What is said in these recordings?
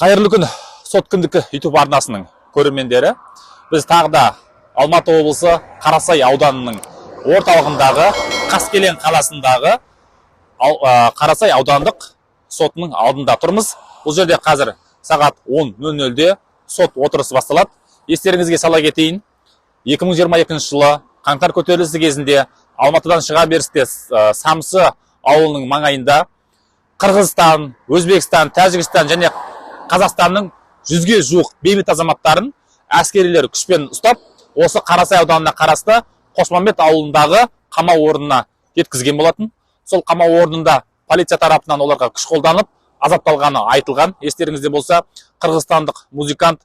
Қайырлы күн, сот күндікі YouTube арнасының көрермендері. Біз тағы да Алматы облысы Қарасай ауданының орталығындағы Қаскелең қаласындағы Қарасай аудандық сотының алдында тұрмыз. Бұл жерде қазір сағат 10:00-де сот отырысы басталады. Естеріңізге сала кетейін, 2022 жылы қаңтар көтерілісі кезінде Алматыдан шыға берісте Самсы ауылының маңайында Қырғызстан, Өзбекстан, Тәжікстан және Қазақстанның 100-ге жуық бейбіт азаматтарын әскерилер күшпен ұстап, осы Қарасай ауданына қарасты Қошмамбет ауылындағы қамау орнына жеткізген болатын. Сол қамау орнында полиция тарапынан оларға күш қолданып, азапталғаны айтылған. Естеріңізде болса, қырғызстандық музыкант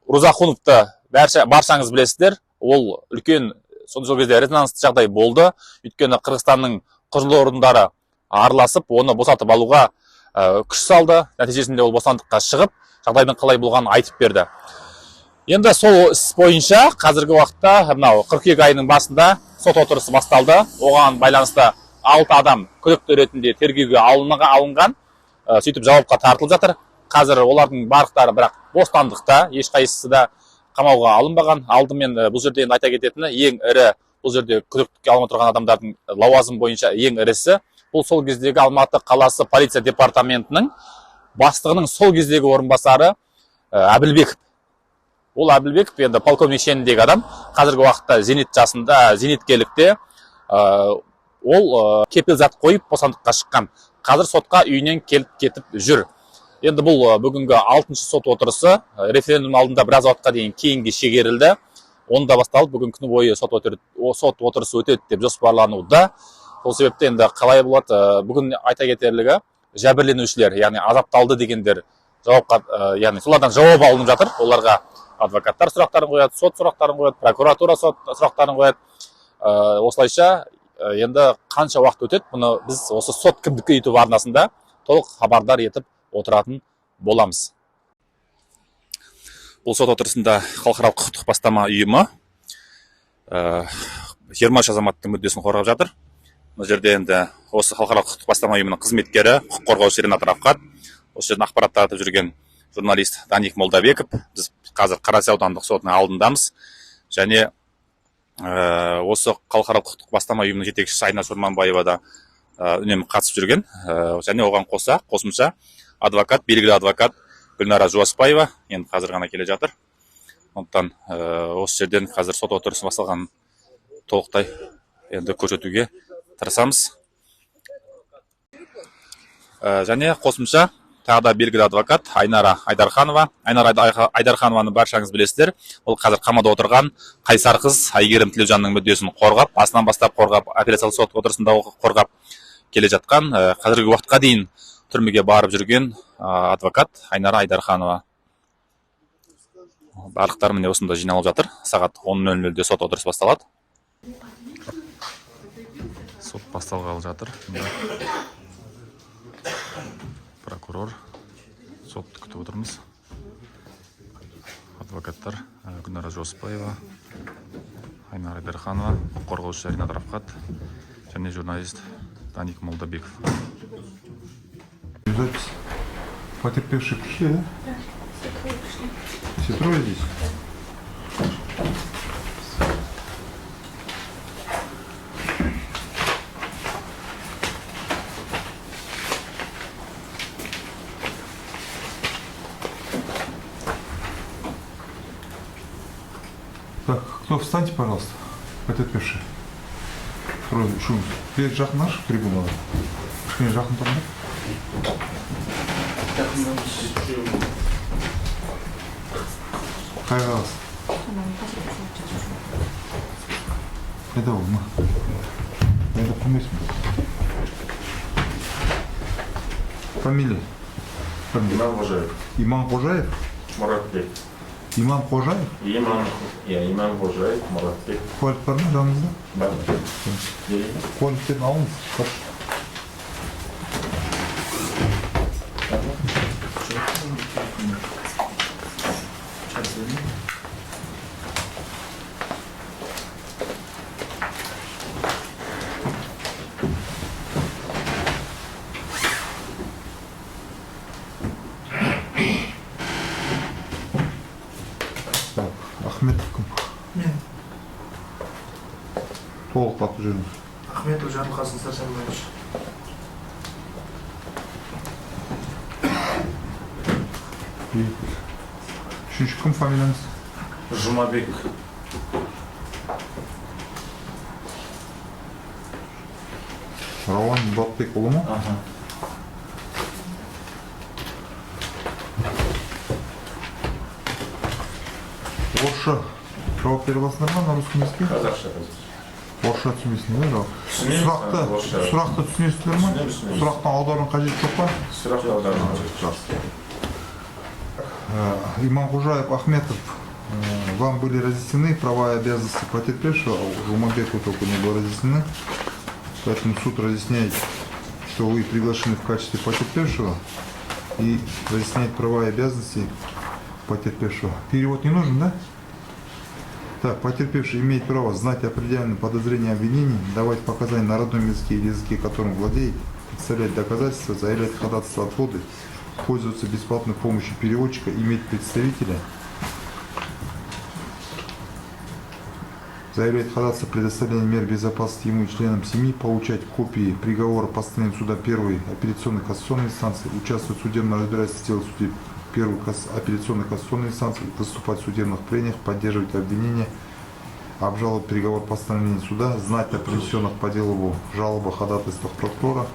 Рузахуновты баршаңыз білесіздер. Ол үлкен сол кезде резонансты жағдай болды. Өйткені Қырғызстанның құзырлы орындары араласып, оны босатып алуға күш салды. Нәтижесінде ол бостандыққа шығып, жағдайдың қалай болғанын айтып берді. Енді сол іс бойынша қазіргі уақытта қыркүйек айының басында сот отырысы басталды. Оған байланысты 6 адам күдікті ретінде тергеуге алынған, сөйтіп жауапқа тартылып жатыр. Қазір олардың барлықтары бірақ бостандықта, ешқайсысы да қамауға алынбаған. Алдымен бұл жерде айта кететіні, ең ірі бұл жерде күдіктіге алынып тұрған адамдардың лауазым бойынша ең ірісі бұл сол кездегі Алматы қаласы полиция департаментінің бастығының сол кездегі орынбасары Әбілбеков. Ол Әбілбеков енді полковник шеніндегі адам, қазіргі уақытта зейнет жасында, зейнеткерлікте. Ол кепіл зат қойып бостандыққа шыққан. Қазір сотқа үйінен келіп кетіп жүр. Енді бұл бүгінгі 6-шы сот отырысы референдум алдында біраз уақытқа дейін кейінге шегерілді. Онда басталып, бүгін күні бойы сот отырысы өтеді деп жоспарлануда. Сол себепті енді қалай болады, бүгін айта кетерлігі жәбірленушілер, яғни азапталды дегендер жауапқа, яғни солардан жауап алынып жатыр. Оларға адвокаттар сұрақтарын қояды, сот сұрақтарын қояды, прокуратура сұрақтарын қояды. Осылайша енді қанша уақыт өтеді, бұны біз осы сот күндікі YouTube арнасында толық хабардар етіп отыратын боламыз. Бұл сот отырысында халықаралық құқықтық бастама ұйымы 20 азаматтың мүддесін қорғап жатыр. Бұл жерде енді осы халықаралық құқықтық бастама ұйымының қызметкері, құқық қорғаушы Ринат Рафқат, осы жерден ақпарат таратып жүрген журналист Даник Молдабеков. Біз қазір Қарасай аудандық сотының алдындамыз. Және осы халықаралық құқықтық бастама ұйымының жетекшісі Айнаш Орманбаева да үнемі қатысып жүрген. Және оған қосымша адвокат, белгілі адвокат Гүлнара Жуаспаева енді қазір ғана келе жатыр. Сондықтан осы жерден қазір сот отырысы басталғанын толықтай енді көрсетуге тырысамыз. Және қосымша тағы да белгілі адвокат Айнара Айдарханова. Айнара Айдарханованы баршаңыз білесіздер. Ол қазір қамауда отырған қайсар қыз Айгерім Тілеужанның мүддесін қорғап, басынан бастап қорғап, апелляциялық сот отырысында қорғап келе жатқан, қазіргі уақытқа дейін түрмеге барып жүрген адвокат Айнара Айдарханова. Барлықтары міне осында жиналып жатыр. Сағат 10:00-де сот отырысы басталады. Сот басталғалы жатыр. Прокурор, сотты күтіп отырмыз. Адвокаттар Гүлнара Жуаспаева, Айнара Айдарханова, қорғаушы Ринат Рафқат және журналист Даник Молдабеков. Запись. Потерпевшие пришли, да? Да, все трое пришли. Все трое здесь? Так, кто встаньте, пожалуйста, потерпевшие. Второй шум. Бер жақын наш трибунаға. Кішкене жақын тұрыңдар. Қай қағаз? Қайда ол, ма? Қайда қылмайсың? Фамилия? Иман Қожаев. Иман Қожаев? Мұратбек. Иман Қожаев? Иман Қожаев, Мұратбек. Куәлік бар ма жаныңызда? Бар. Куәліктерін алыңыз. Толық аты жөніңіз. Ахметов Жарылқасын Сәрсенбаевич. Үшінші кім фамилияңыз? Жұмабек. Рауан Батбекұлы ма? Аха. Орысша жауап бере аласыңдар ма на русском языке? Қазақша. Орысша түсінбейсіңдер ма? Түсінеміз, орысша. Сұрақты түсінесіздер ма? Түсінеміз. Сұрақтан аударудың қажеті жоқ па? Сұрақ аударма. Иманғожаев Ахметов, вам были разъяснены права и обязанности потерпевшего, Жумабеку только не было разъяснены, поэтому суд разъясняет, что вы приглашены в качестве потерпевшего и разъясняет права и обязанности потерпевшего. Перевод не нужен, да? Так, потерпевший имеет право знать определенные подозрения и обвинений, давать показания на родном языке или языке, которым владеет, представлять доказательства, заявлять ходатайство от отводы, пользоваться бесплатной помощью переводчика, иметь представителя, заявлять ходатайство предоставления мер безопасности ему и членам семьи, получать копии приговора постановления суда первой апелляционной кассационной инстанции, участвовать в судебном разбирательстве дела судей первой апелляционной кассационной инстанции, выступать в судебных прениях, поддерживать обвинения, обжаловать приговор постановления суда, знать о принесенных по делу жалобах, ходатайствах прокурора,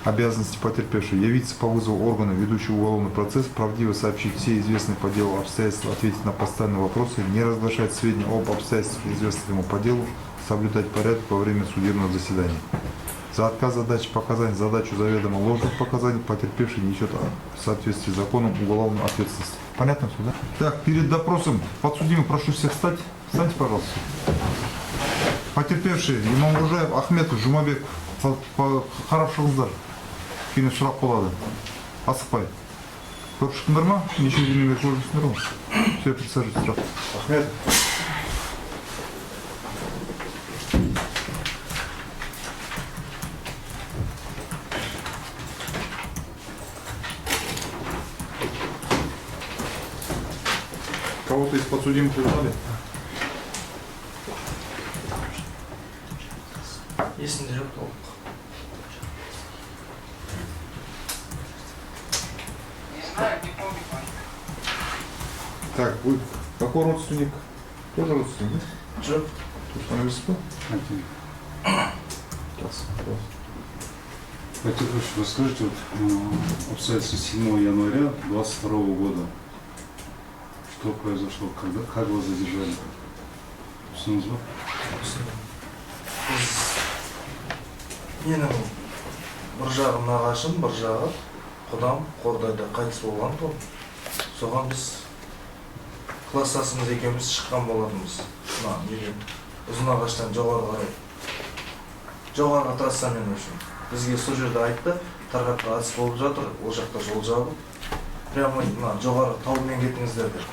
обязанности потерпевшего, явиться по вызову органа, ведущего уголовный процесс, правдиво сообщить все известные по делу обстоятельства, ответить на поставленные вопросы, не разглашать сведения об обстоятельствах, известных ему по делу, соблюдать порядок во время судебного заседания. За отказ задачи показаний, задачу заведомо ложных показаний потерпевший несет в соответствии с законом уголовную ответственность. Понятно все, да? Так, перед допросом подсудимый прошу всех встать. Встаньте, пожалуйста. Потерпевший Иманғожаев Ахметов Жұмабек, қарап шығыңыздар. Кейін сұрақ болады. Асықпай. Көріп шықтыңдар ма? Неше денеге көріп ғой? Все, присаживайтесь, сұрақ. Ахметов. Кого-то из подсудимых узнали? Есімде жоқ толық. Так, вы какой родственник? Тоже родственник, да? Жоқ. Фамилия кто? Потерпевший, расскажите, обстоятельства 7 января 22 года. Что произошло? Как вас задержали? Түсіңіз ба? Менің бір жағым нағашым, бір жағы құдам Қордайда қайтыс болған тұр. Соған біз кластасымыз екеуміз шыққан болатынбыз. Ұзын ағаштан жоғары қарай. Жоғарғы трассамен үшін. Бізге сол жерде айтты, Тарғатқа атыс болып жатыр, ол жақта жол жабық. Прямо жоғары таумен кетіңіздер деп.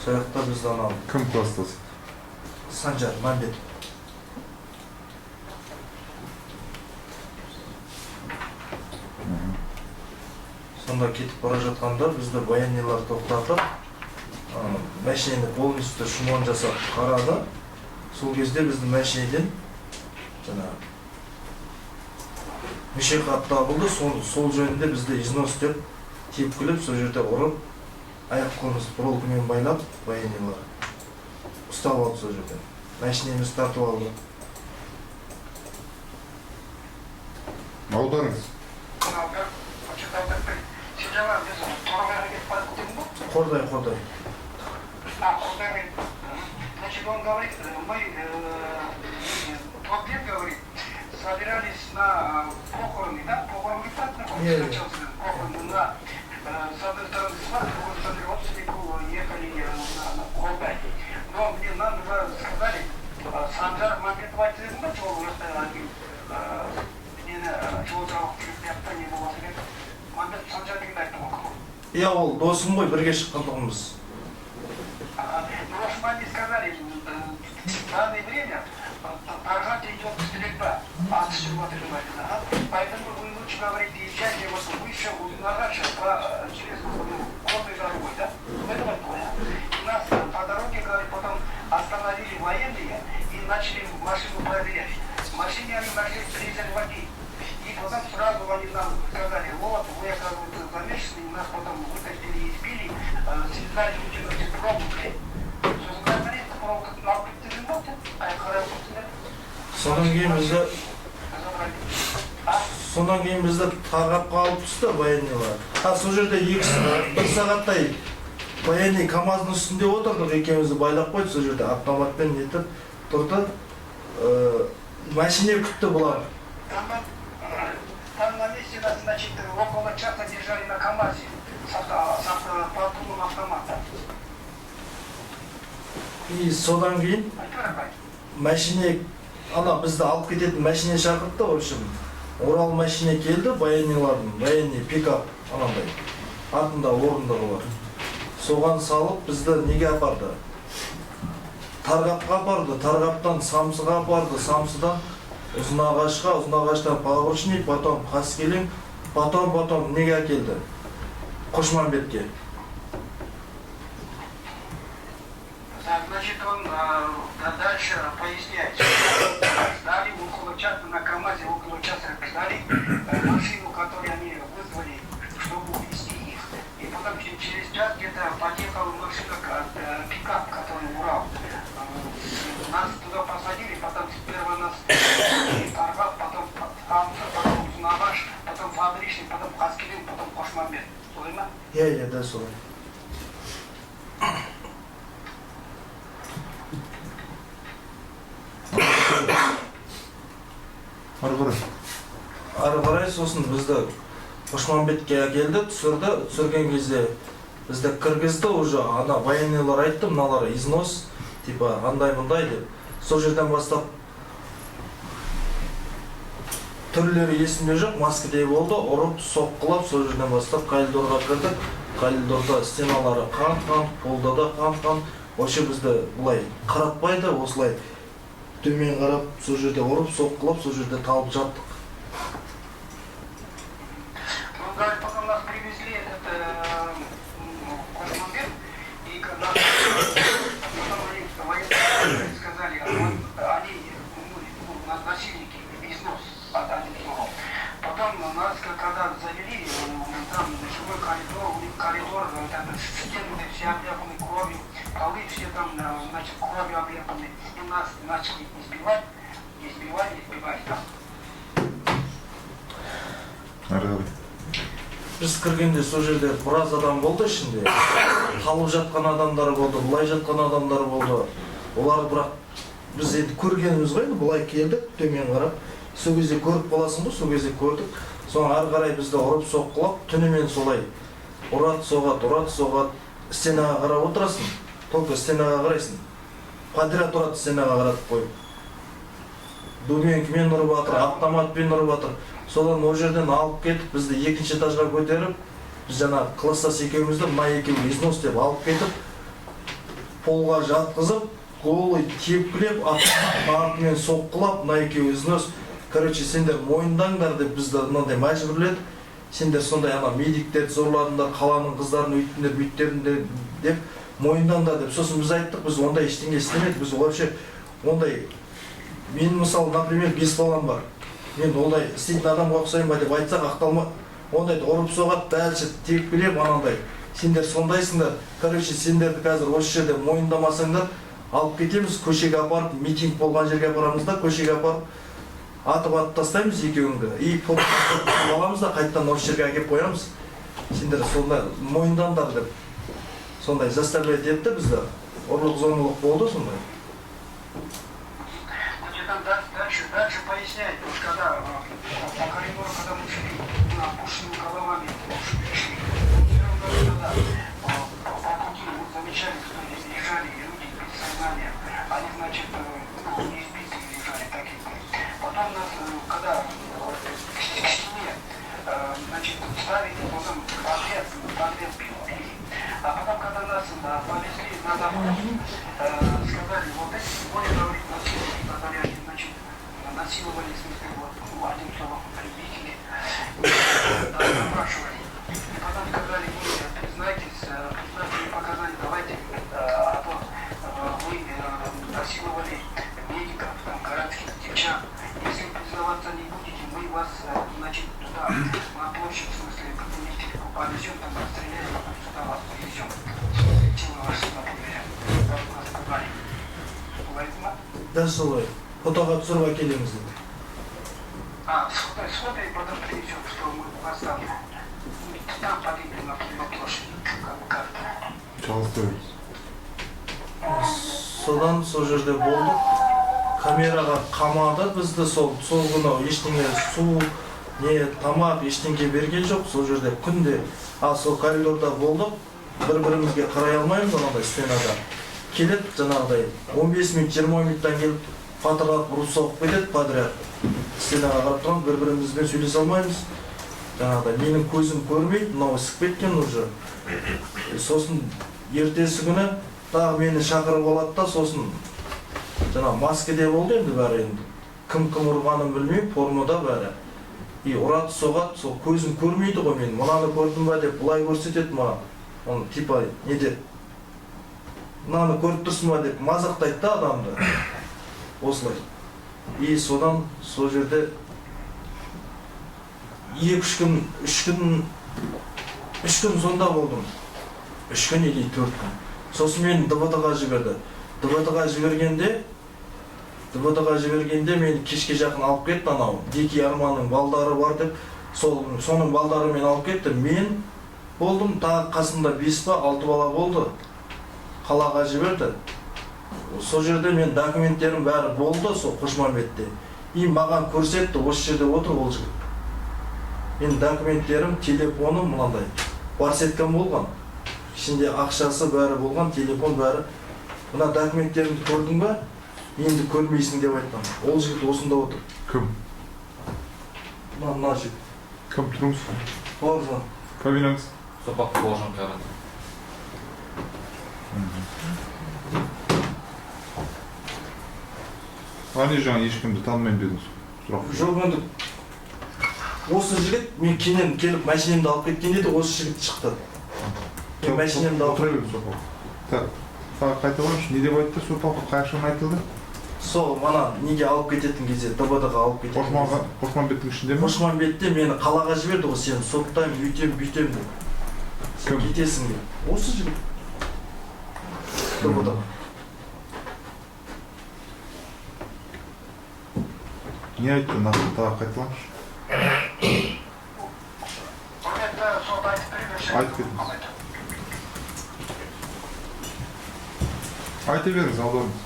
Сол жақта бізді анау Кім кластасы? Санжар, Мәмбет. Сонда кетіп бара жатқанда бізді военныйлар тоқтатып, машинені полностью шумон жасап қарады. Сол кезде бізді машинеден мүшек хат табылды. Сол жөнінде бізді износ деп тепкіліп, сол жерде ұрып, аяқ қолымызды проволокамен байлап, военныйлар ұстап алды сол жерде. Машинеміз тартып алды. Аударыңыз. Қордай. Значит, он говорит, мы тот день, говорит, собирались на похороны, да? Похороны так начался, похороны на с одной стороны свадьбы, с другой стороны родственнику ехали на Қордай. Но мне нам сказали, Санжар Мәмбетов айтты, да, чего вы оставили, чего жауап керек не болмаса керек. Мәмбетов Санжар деген айтты ғой. Иә, ол досым ғой, бірге шыққандығымыз. Ну, что они сказали, в данное время прожатие идет стрельба, поэтому вы лучше говорите, езжайте вот выше, через горной дорогой, да? Это вот понял. И нас по дороге, говорит, потом остановили военные и начали машину проверять. В машине они нашли презерватив. И потом сразу они нам сказали, вот, вы, оказывается, замешаны, нас потом вытащили и избили, связали люди пробу, блядь. Сонан кейін бізді тағапқа алып түсті военныйлар. Сол жерде бір сағаттай военный КамАЗдың үстінде отырдық, екеумізді байлап қойды, сол жерде автоматпен нетіп тұрды. Машине күтті бұлар. Там на месте нас, значит, около часа держали на КамАЗе с патрульным автоматом. И содан кейін машине, ана бізді алып кететін машине шақыртты, в общем. Орал машине келді, военный пикап, анандай, артында орындығы бар. Соған салып бізді неге апарды? Тарғапқа апарды, Тарғаптан Самсыға апарды, Самсыдан Ұзынағашқа, Ұзынағаштан Павловичный, потом Қаскелең, потом неге әкелді? Қошмамбетке. Значит, он дальше поясняет, ждали около часа на КамАЗе, около часа ждали машину, которую они вызвали, чтобы увезти их. И потом через час где-то подъехала машина, пикап, который Урал. Нас туда посадили, потом сперва нас Таргат, потом Самсы, потом Узнаваш, потом Фабричный, потом Қаскелең, потом Қошмамбет. Солай ма? Иә, да, солай. Ары қарай сосын бізді Қошмамбетке әкелді, түсірген кезде бізді кіргізді, уже ана военныйлар айтты, мыналар износ, типа андай-мындай деп. Сол жерден бастап түрлері есімде жоқ, маскідей болды, ұрып, соққылап, сол жерден бастап коридорға кірдік. Коридорда стеналары қан, полда да қан. Вообще бізді бұлай қаратпайды, осылай төмен қарап, сол жерде ұрып, соққылап, сол жерде талып жаттық. Потом нас привезли Қошмамбет, и когда потом военные сказали, они насильники, износ от одного. Потом нас, когда завели, там жилой коридор, стены все обляпаны кровью, полы все там, значит, кровью обляпаны, и нас начали избивать. Біз кіргенде сол жерде біраз адам болды ішінде. Қалып жатқан адамдар болды, бұлай жатқан адамдар болды. Олар бірақ біз енді көргеніміз ғой, бұлай келдік, төмен қарап. Сол кезде көріп қаласың ғой, сол кезде көрдік. Соң ары қарай бізді ұрып соққылап, түнімен солай ұрат соғат, стенаға қарап отырасың. Только стенаға қарайсың. Подряд ұрат стенаға қаратып қойып. Дубинкімен ұрып атыр, автоматпен ұрып атыр. Содан ол жерден алып кетіп, бізді екінші этажға көтеріп, біз жаңа класстас екеумізді, мына екеуі износ деп алып кетіп, полға жатқызып, голый тепкілеп, артымен соққылап, мына екеуі износ. Короче, сендер мойындаңдар деп бізді мынандай мәжбүрледі. Сендер сондай ана медиктерді зорладыңдар, қаланың қыздарын өйттіңдер, бүйттеріңдер деп мойындаңдар деп. Сосын біз айттық, біз ондай ештеңе істемедік. Біз вообще ондай, мен мысалы, например, 5 балам бар. Мен ондай істейтін адамға ұқсайын ба деп айтсақ ақталма. Ондайды ұрып соғат, дәлші текпілеп анандай. Сендер сондайсыңдар. Короче, сендерді қазір осы жерде мойындамасаңдар, алып кетеміз, көшеге апарып, митинг болған жерге апарамыз да, көшеге апарып, атып тастаймыз екеуіңді. И аламыз да, қайттан осы жерге әкеп қоямыз. Сендер сондай мойындандар деп. Сондай заставлять етті бізді. Ұрлық зомлық болды сондай. Дальше поясняет, потому что когда по коридору, когда мы шли опущенными головами, шли, когда по пути мы замечали, что здесь лежали люди без сознания, они, значит, не избитые лежали, так и потом нас, когда к стене, значит, ставили, потом подряд били. А потом, когда нас повезли на завод, сказали, вот эти более говорит насильники, которые они, значит, насиловали, в смысле, вот, одним словом, прибили, допрашивали. И потом сказали, вы признайтесь показания, давайте, а то вы насиловали медика, вас, значит, туда, на площадь, в смысле, коммунистику повезем, там расстреляем, потом сюда вас повезем. Чего вас сюда повезем? Как нас сказали. Олай ма? Дәл солай. Фотоға түсіріп әкелеміз деді. Сфотай, потом привезем, что мы вас там погибли на площади, как карта. Çalıştırıyoruz. Содан сол жерде болдық. Камераға қамады бізді сол күні ештеңе су, не тамақ ештеңе берген жоқ. Сол жерде күнде сол коридорда болдық. Бір-бірімізге қарай алмаймыз анандай стенада. Келеді жаңағыдай 15 минут 20 минуттан келіп патырлап ұрып соғып кетеді подряд. Стенаға қарап тұрамыз, бір-бірімізбен сөйлесе алмаймыз. Жаңағыдай менің көзім көрмейді, мынау ісіп кеткен уже. Сосын ертесі күні тағы мені шақырып алады да, сосын жаңа маскеде болды енді бәрі енді. Кім ұрғанын білмеймін, формада бәрі. И ұрады соғады, сол көзім көрмейді ғой мен. Мынаны көрдім ба деп бұлай көрсетеді маған. Оны типа не деп? Мынаны көріп тұрсың ба деп мазақтайды да адамды. Осылай. И содан сол жерде 2-3 күн сонда болдым. 3 күн или 4 күн. Сосын мені ДВД-ға жіберді. ДВД-ға жібергенде мені кешке жақын алып кетті анау. Дикий Арманның балдары бар деп, соның балдары мені алып кетті. Мен болдым, тағы қасымда 5 ба 6 бала болды. Қалаға жіберді. Сол жерде мен документтерім бәрі болды, сол Қошмамбетте. И маған көрсетті, осы жерде отыр ол жігіт. Мен документтерім, телефоным мынандай барсеткам болған. Ішінде ақшасы бәрі болған, телефон бәрі. Мына документтерімді көрдің ба? Енді көрмейсің деп айтқан. Ол жігіт осында отыр. Кім? Мына жігіт. Кім тұрыңыз? Бауыржан. Фамилияңыз? Сопақ Бауыржан Қайрат. Аны жаңа ешкімді танымаймын дедіңіз. Сұрақ. Жоқ, енді осы жігіт мен кейіннен келіп машинемді алып кеткен деді, осы жігіт шықты. Мен машинемді алып отыра бердім Сопақ. Так, қайталаңызшы, не деп айтты Сопақ? Қайшығын айтылды? Сол, мана неге алып кететін кезде, ДБД-ға алып кететін кезде. Қошмамбеттің ішінде ме? Қошмамбетте мені қалаға жіберді ғой, сені соттаймын, бүйтем деп. Сен кетесің деп. Осы жігіт. ДБД-ға. Не айтты, нақты тағы қайталаңызшы. Айтып кетіңіз. Айта беріңіз, алдарыңыз.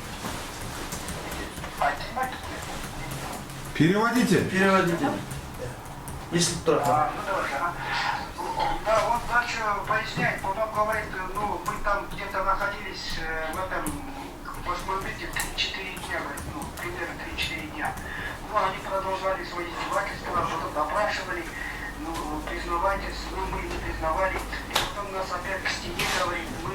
Переводите. Переводите. Если трохи. Да, он начал пояснять, потом говорит, ну, мы там где-то находились в этом Кошмамбете 3-4 дня, ну, примерно 3-4 дня. Ну, они продолжали свои издевательства, потом допрашивали, ну, признавайтесь, ну, мы не признавали. И потом нас опять к стене говорит, мы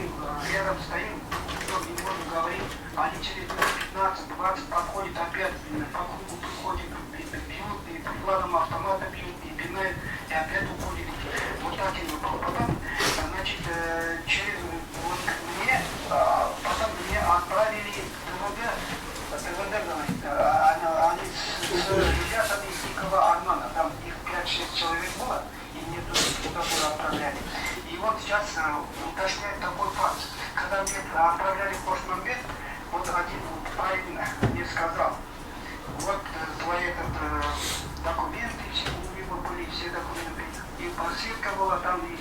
рядом стоим, никто не может говорить, они через 15-20 подходят опять, по кругу приходят, бьют, и прикладом автомата бьют, и пинают, и опять уходят. Вот так и было. Потом, значит, через вот мне, потом меня отправили в ДВД, говорит, они с ребятами из Дикого Армана, там их 5-6 человек было, и мне туда отправляли. И вот сейчас уточняет такой факт. Когда мне отправляли в Кошмамбет, вот один правильно мне сказал, вот твои документы, все у него были, все документы, и подсветка была там, и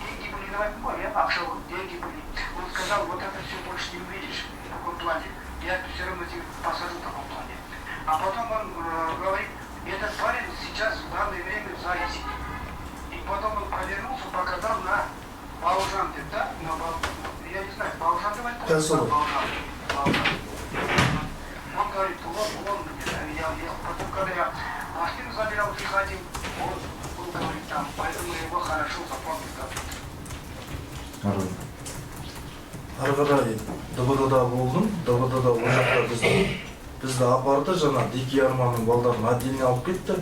деньги были, я акшал, деньги были. Он сказал, вот это все больше не увидишь в таком плане. Я все равно тебе посажу в таком плане. А потом он говорит, этот парень сейчас в данное время в ЗАГСе. И потом он повернулся, показал на Баужанте, да? Я не знаю, Баужанте это? Он говорит, он, потом когда я машину забирал, приходил, он говорит там, поэтому его хорошо запомнил. Ары қарай ДБД-да болдым, ДБД-да ол жақта бізді апарды, жаңа Дикий Арманның балдарын отдельно алып кетті.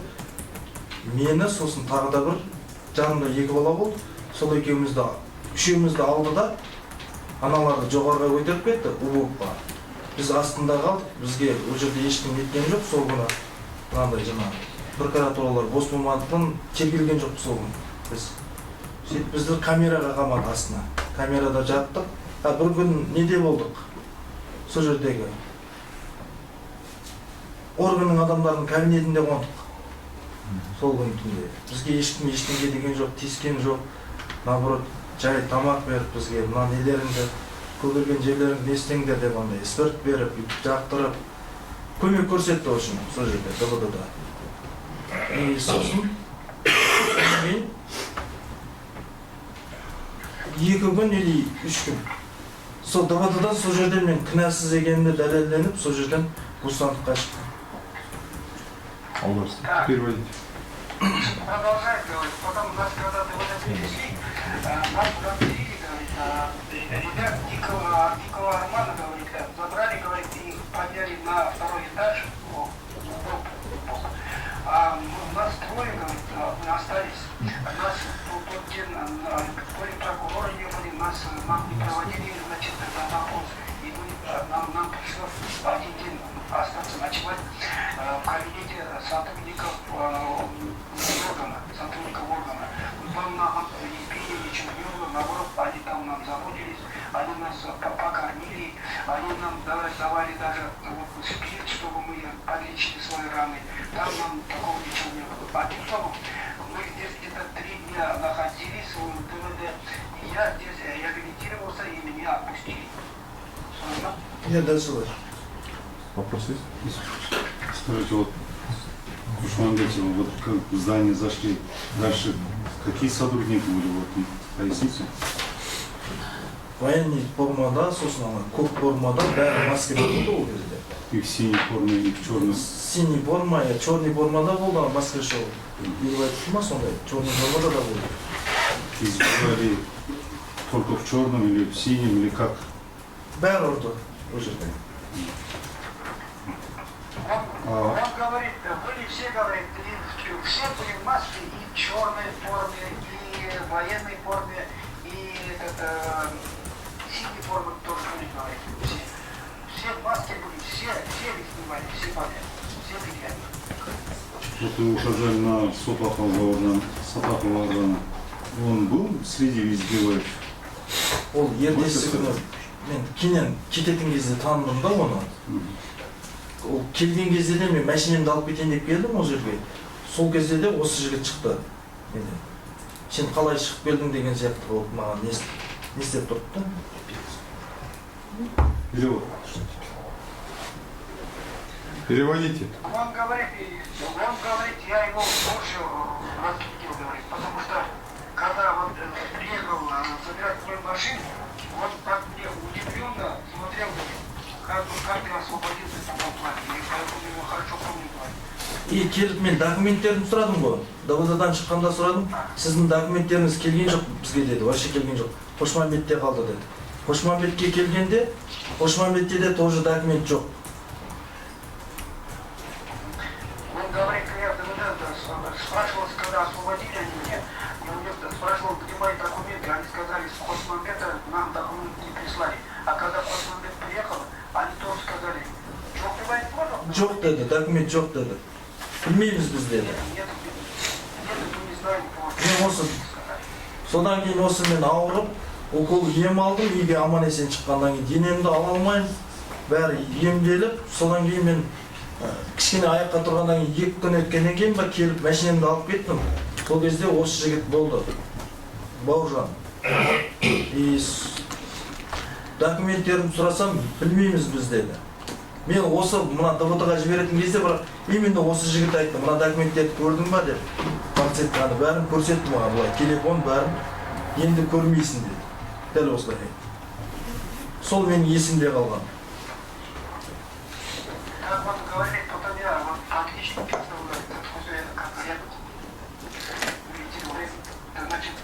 Мені сосын тағы да бір жанымда 2 бала болды. Сол үшеумізді алды да аналарды жоғарыға көтеріп кетті, УБУП-қа. Біз астында қалдық, бізге ол жерде ешкім еткен жоқ, сол күні мынандай жаңа прокуратуралар бос болмадықтан тергелген жоқпыз ол күні. Біз сөйтіп бізді камераға қамады астына. Камерада жаттық. Бір күн неде болдық? Сол жердегі органның адамдарының кабинетінде қондық. Сол күн түнде. Бізге ешкім ештеңе деген жоқ, тиіскен жоқ. Наоборот, жай тамақ беріп бізге, мына нелеріңді, көгерген жерлеріңді не істеңдер деп андай спирт беріп, жақтырып, көмек көрсетті үшін сол жерде, ДВД-да. Сосын, кейін 2 күн или 3 күн. Сол ДВД-дан сол жерден мен кінәсіз екенімді дәлелденіп, сол жерден бостандыққа шықтым. Переводите. Продолжает говорить, потом нас когда-то вот это привезли, нас провели, говорит, ребят дикого Армана, говорит, забрали, говорит, и подняли на 2-й этаж, а у нас 2, говорит, мы остались. Нас тот день, то ли прокурора не были, нам не проводили, значит, на допрос, и нам пришлось 1 день остаться ночевать в кабинете сотрудников органа. Там нам не пили, ничего не было, наоборот, они там нам заботились, они нас покормили, они нам давали даже спирт, чтобы мы подлечили свои раны. Там нам такого ничего не было. Одним словом, мы здесь где-то 3 дня находились в ДВД, и я здесь реабилитировался, и меня отпустили. Я дальше. Вопрос есть? Скажите, вот в Кушманбете, вот как в здание зашли, дальше какие сотрудники были, вот, поясните? Военный формада, собственно, көк формада, бәрі маскада болды ол кезде. И в синей форме, и в черной. Синий форма, черный формада болды, маска шоу. Еліп айтты ма сондай, черный формада да болды. Избирали только в черном или в синем, или как? Бәрі ұрды ол жерде. Он говорит, были все, говорит, все были в маске и в черной форме, и в военной форме, и синей формы тоже были, говорит, все в маске были, все их снимали, все подряд, все приятели. Вот вы указали на Сапахова Ордана. Он был среди избивающих? Ол ертесі күні мен кейіннен кететін кезде таныдым да оны. Ол келген кезде де мен машинемді алып кетейін деп келдім ол жерге. Сол кезде де осы жігіт шықты. Сен қалай шығып келдің деген сияқты болып маған не істеп тұрды да. Переводите. Он говорит, я его больше разглядел, говорит, потому что когда вот приехал забирать мою машину, он так мне удивленно смотрел, как ты освободился в таком плане. Я его хорошо помню, говорит. И келіп мен документтерін сұрадым ғой. ДВД-дан шыққанда сұрадым. Сіздің документтеріңіз келген жоқ бізге деді. Вообще келген жоқ. Қошмамбетте қалды деді. Қошмамбетке келгенде, Қошмамбетте де тоже документ жоқ. Он говорит, я спрашивал, когда освободили они меня, я спрашивал, где мои документы, они сказали, с Қошмамбета нам документы не прислали. А когда Қошмамбет приехал, они тоже сказали, жоқ бывает можно? Жоқ деді, документ жоқ деді. Білмейміз біз деді. Нет, мы не знаем. Мен осы, содан кейін осы мен ауырып, укол ем алдым, үйге аман есен шыққандан кейін денемді ала алмаймын. Бәрі емделіп, содан кейін мен кішкене аяққа тұрғандан кейін 2 күн өткеннен кейін ба келіп машинемді алып кеттім. Сол кезде осы жігіт болды. Бауыржан. И документтерін сұрасам, білмейміз біз деді. Мен осы мына ДВД-ға жіберетін кезде бірақ именно осы жігіт айтты, мына документтерді көрдің ба деп. Көрсетті, бәрін көрсетті маған, былай телефон бәрін енді көрмейсің деді. Дәл осылай. Сол менің есімде қалған. Как он говорит, потом я отлично чувствовал, как я значит,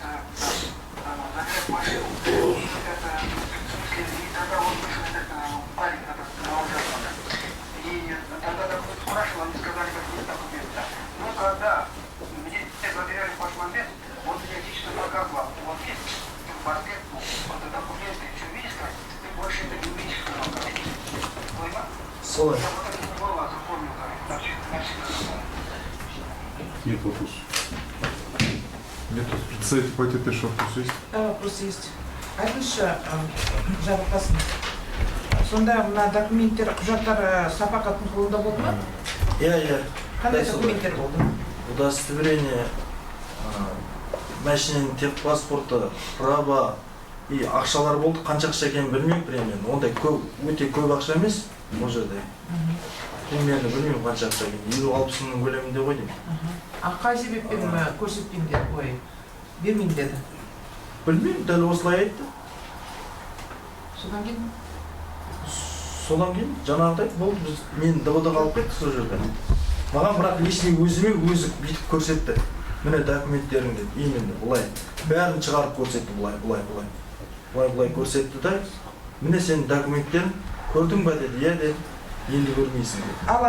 забирать машину, и тогда он вышел, парень, и тогда спрашивал, они сказали, какие документы. Ну, когда мне забирали Қошмамбет, он мне лично показывал, вот есть паспорт, вот документы, что видишь, ты больше это не увидишь, Нет вопросов. Нет, представитель по этой вопрос есть? Вопрос есть. Айтыңызшы, жарылқасын. Сонда мына документтер, құжаттар сапақаттың қолында болды ма? Иә. Қандай документтер болды? Удостоверение, машинаның техпаспорты, право и ақшалар болды. Қанша ақша екенін білмеймін примерно. Ондай көп, өте көп ақша емес ол жерде. Примерно білмеймін қанша ақша екенін. 50-60 мың көлемінде ғой деймін. Қай себеппен көрсетпеңдер, ой, бермеймін деді? Білмеймін, дәл осылай айтты. Содан кейін? Содан кейін жаңағыдай болды, мен ДВД қалып кеттік сол жерде. Маған бірақ лишний өзіме өзі бүйтіп көрсетті. Міне документтерің деді, именно бұлай. Бәрін шығарып көрсетті бұлай көрсетті да. Міне сенің документтерін көрдің ба деді, иә деді. Енді көрмейсің деді. Ал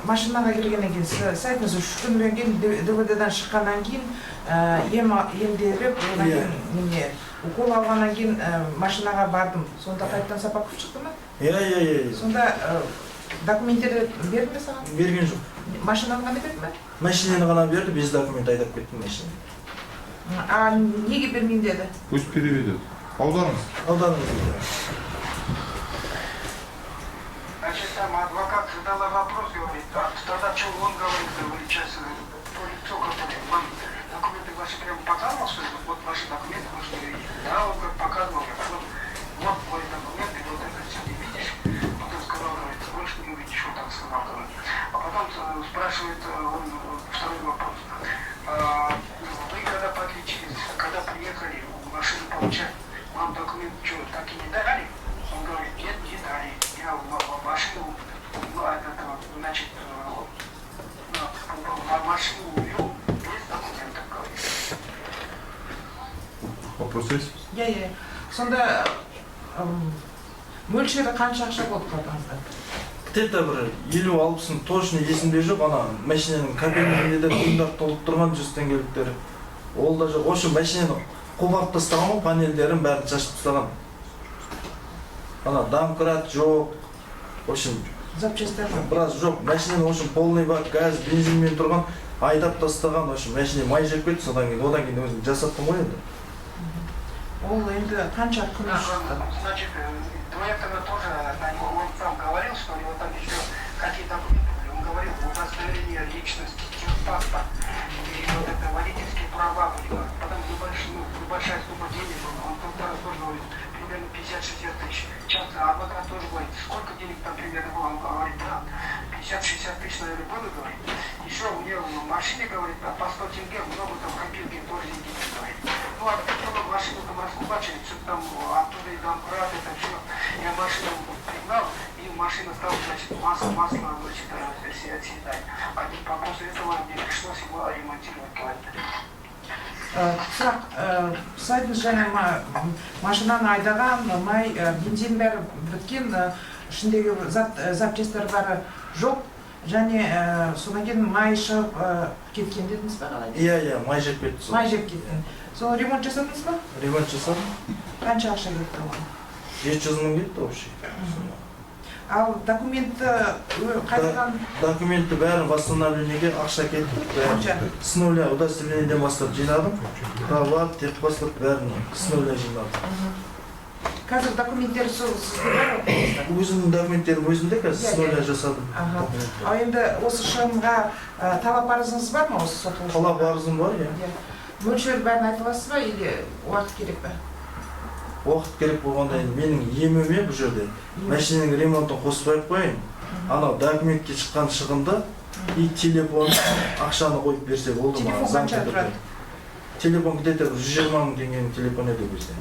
машинаға келгеннен кейін, сіз айтыңыз, 3 күннен кейін ДВД-дан шыққаннан кейін емделіп, одан кейін укол алғаннан кейін машинаға бардым. Сонда қайттан Сапақов шықты ма? Иә. Сонда документтерді берді ме саған? Берген жоқ. Машинаны ғана берді ме? Машинаны ғана берді, без документ айдап кеттім машина. А неге бермеймін деді? Пусть переведет. Аударыңыз. Значит, там адвокат задала вопрос, говорит, а тогда что он говорит, говорит, сейчас то лицо, которое вам документы ваши прям показывал, что вот ваши документы можно видеть. Да, он говорит, показывал, вот твои документы, вот это все не видишь. Потом сказал, говорит, больше не увидишь, вот так сказал, говорит. А потом спрашивает он второй вопрос. Вы когда подключились, когда приехали машину получать, вам документы что, так и не дали? Он говорит, нет, не дали. Я машину, значит, машину увел без документов, говорит. Вопрос есть? Иә. Сонда мөлшері қанша ақша болды қалтаңызда? Где-то бір 50-60 точно есімде жоқ, ана машинаның кабинетінде де тыңдап толып тұрған 100 теңгеліктер. Ол да жоқ. Осы машинаны қопарып тастаған ғой, панельдерін бәрін шашып тастаған. Ана домкрат жоқ. В общем, Запчастар жоқ. біраз жоқ. Машинаның общем полный бак газ, бензинмен тұрған, айдап тастаған. В общем, машина май жеп кетті, содан кейін өзім жасаттым ғой енді. Ол енді қанша күн шықты? Значит, до этого тоже он сам говорил, что у него там еще какие-то документы были. Он говорил, удостоверение личности, техпаспорт, и вот это водительские права были. Потом небольшая сумма денег была. Он тоже говорит, примерно 50-60 тысяч. Сейчас адвокат тоже говорит, сколько денег там примерно было? Он говорит, да, 50-60 тысяч, наверное, было, говорит. Еще у меня в машине, говорит, по 100 тенге, много там копилки тоже деньги, говорит. Ну, а потом машину там раскулачили, что-то там оттуда и домкрат, это все. Я машину пригнал, и машина стала, значит, масло, значит, съедать. А после этого мне пришлось его ремонтировать, говорит. Сұрақ, сіз айтыңыз және машинаны айдаған, май, бензин бәрі біткен, ішіндегі запчастар бәрі жоқ, және содан кейін май шығып кеткен дедіңіз ба қалай? Иә, май жеп кетті. Май жеп кеткен. Сол ремонт жасадыңыз ба? Ремонт жасадым. Қанша ақша кетті оған? 700 мың кетті вообще. Ал документті қайтадан? Документті бәрін восстановлениеге ақша кетті. Қанша? С нуля, удостоверениеден бастап жинадым. Права, техпаспорт бәрін с нуля жинадым. Қазір документтер сізде бар ма? Өзімнің документтерім өзімде қазір с нуля жасадым. Ал енді осы шығынға талап арызыңыз бар ма осы сотталушыға? Талап арызым бар, иә. Мөлшер бәрін айта аласыз ба или уақыт керек па? Уақыт керек болғанда менің еміме бұл жерде машинаның ремонтын қоспай қойын. Анау документке шыққан шығынды и телефон ақшаны қойып берсе болды ма? Телефон қанша тұрады? Телефон где-то 120 мың теңгенің телефон еді бізде.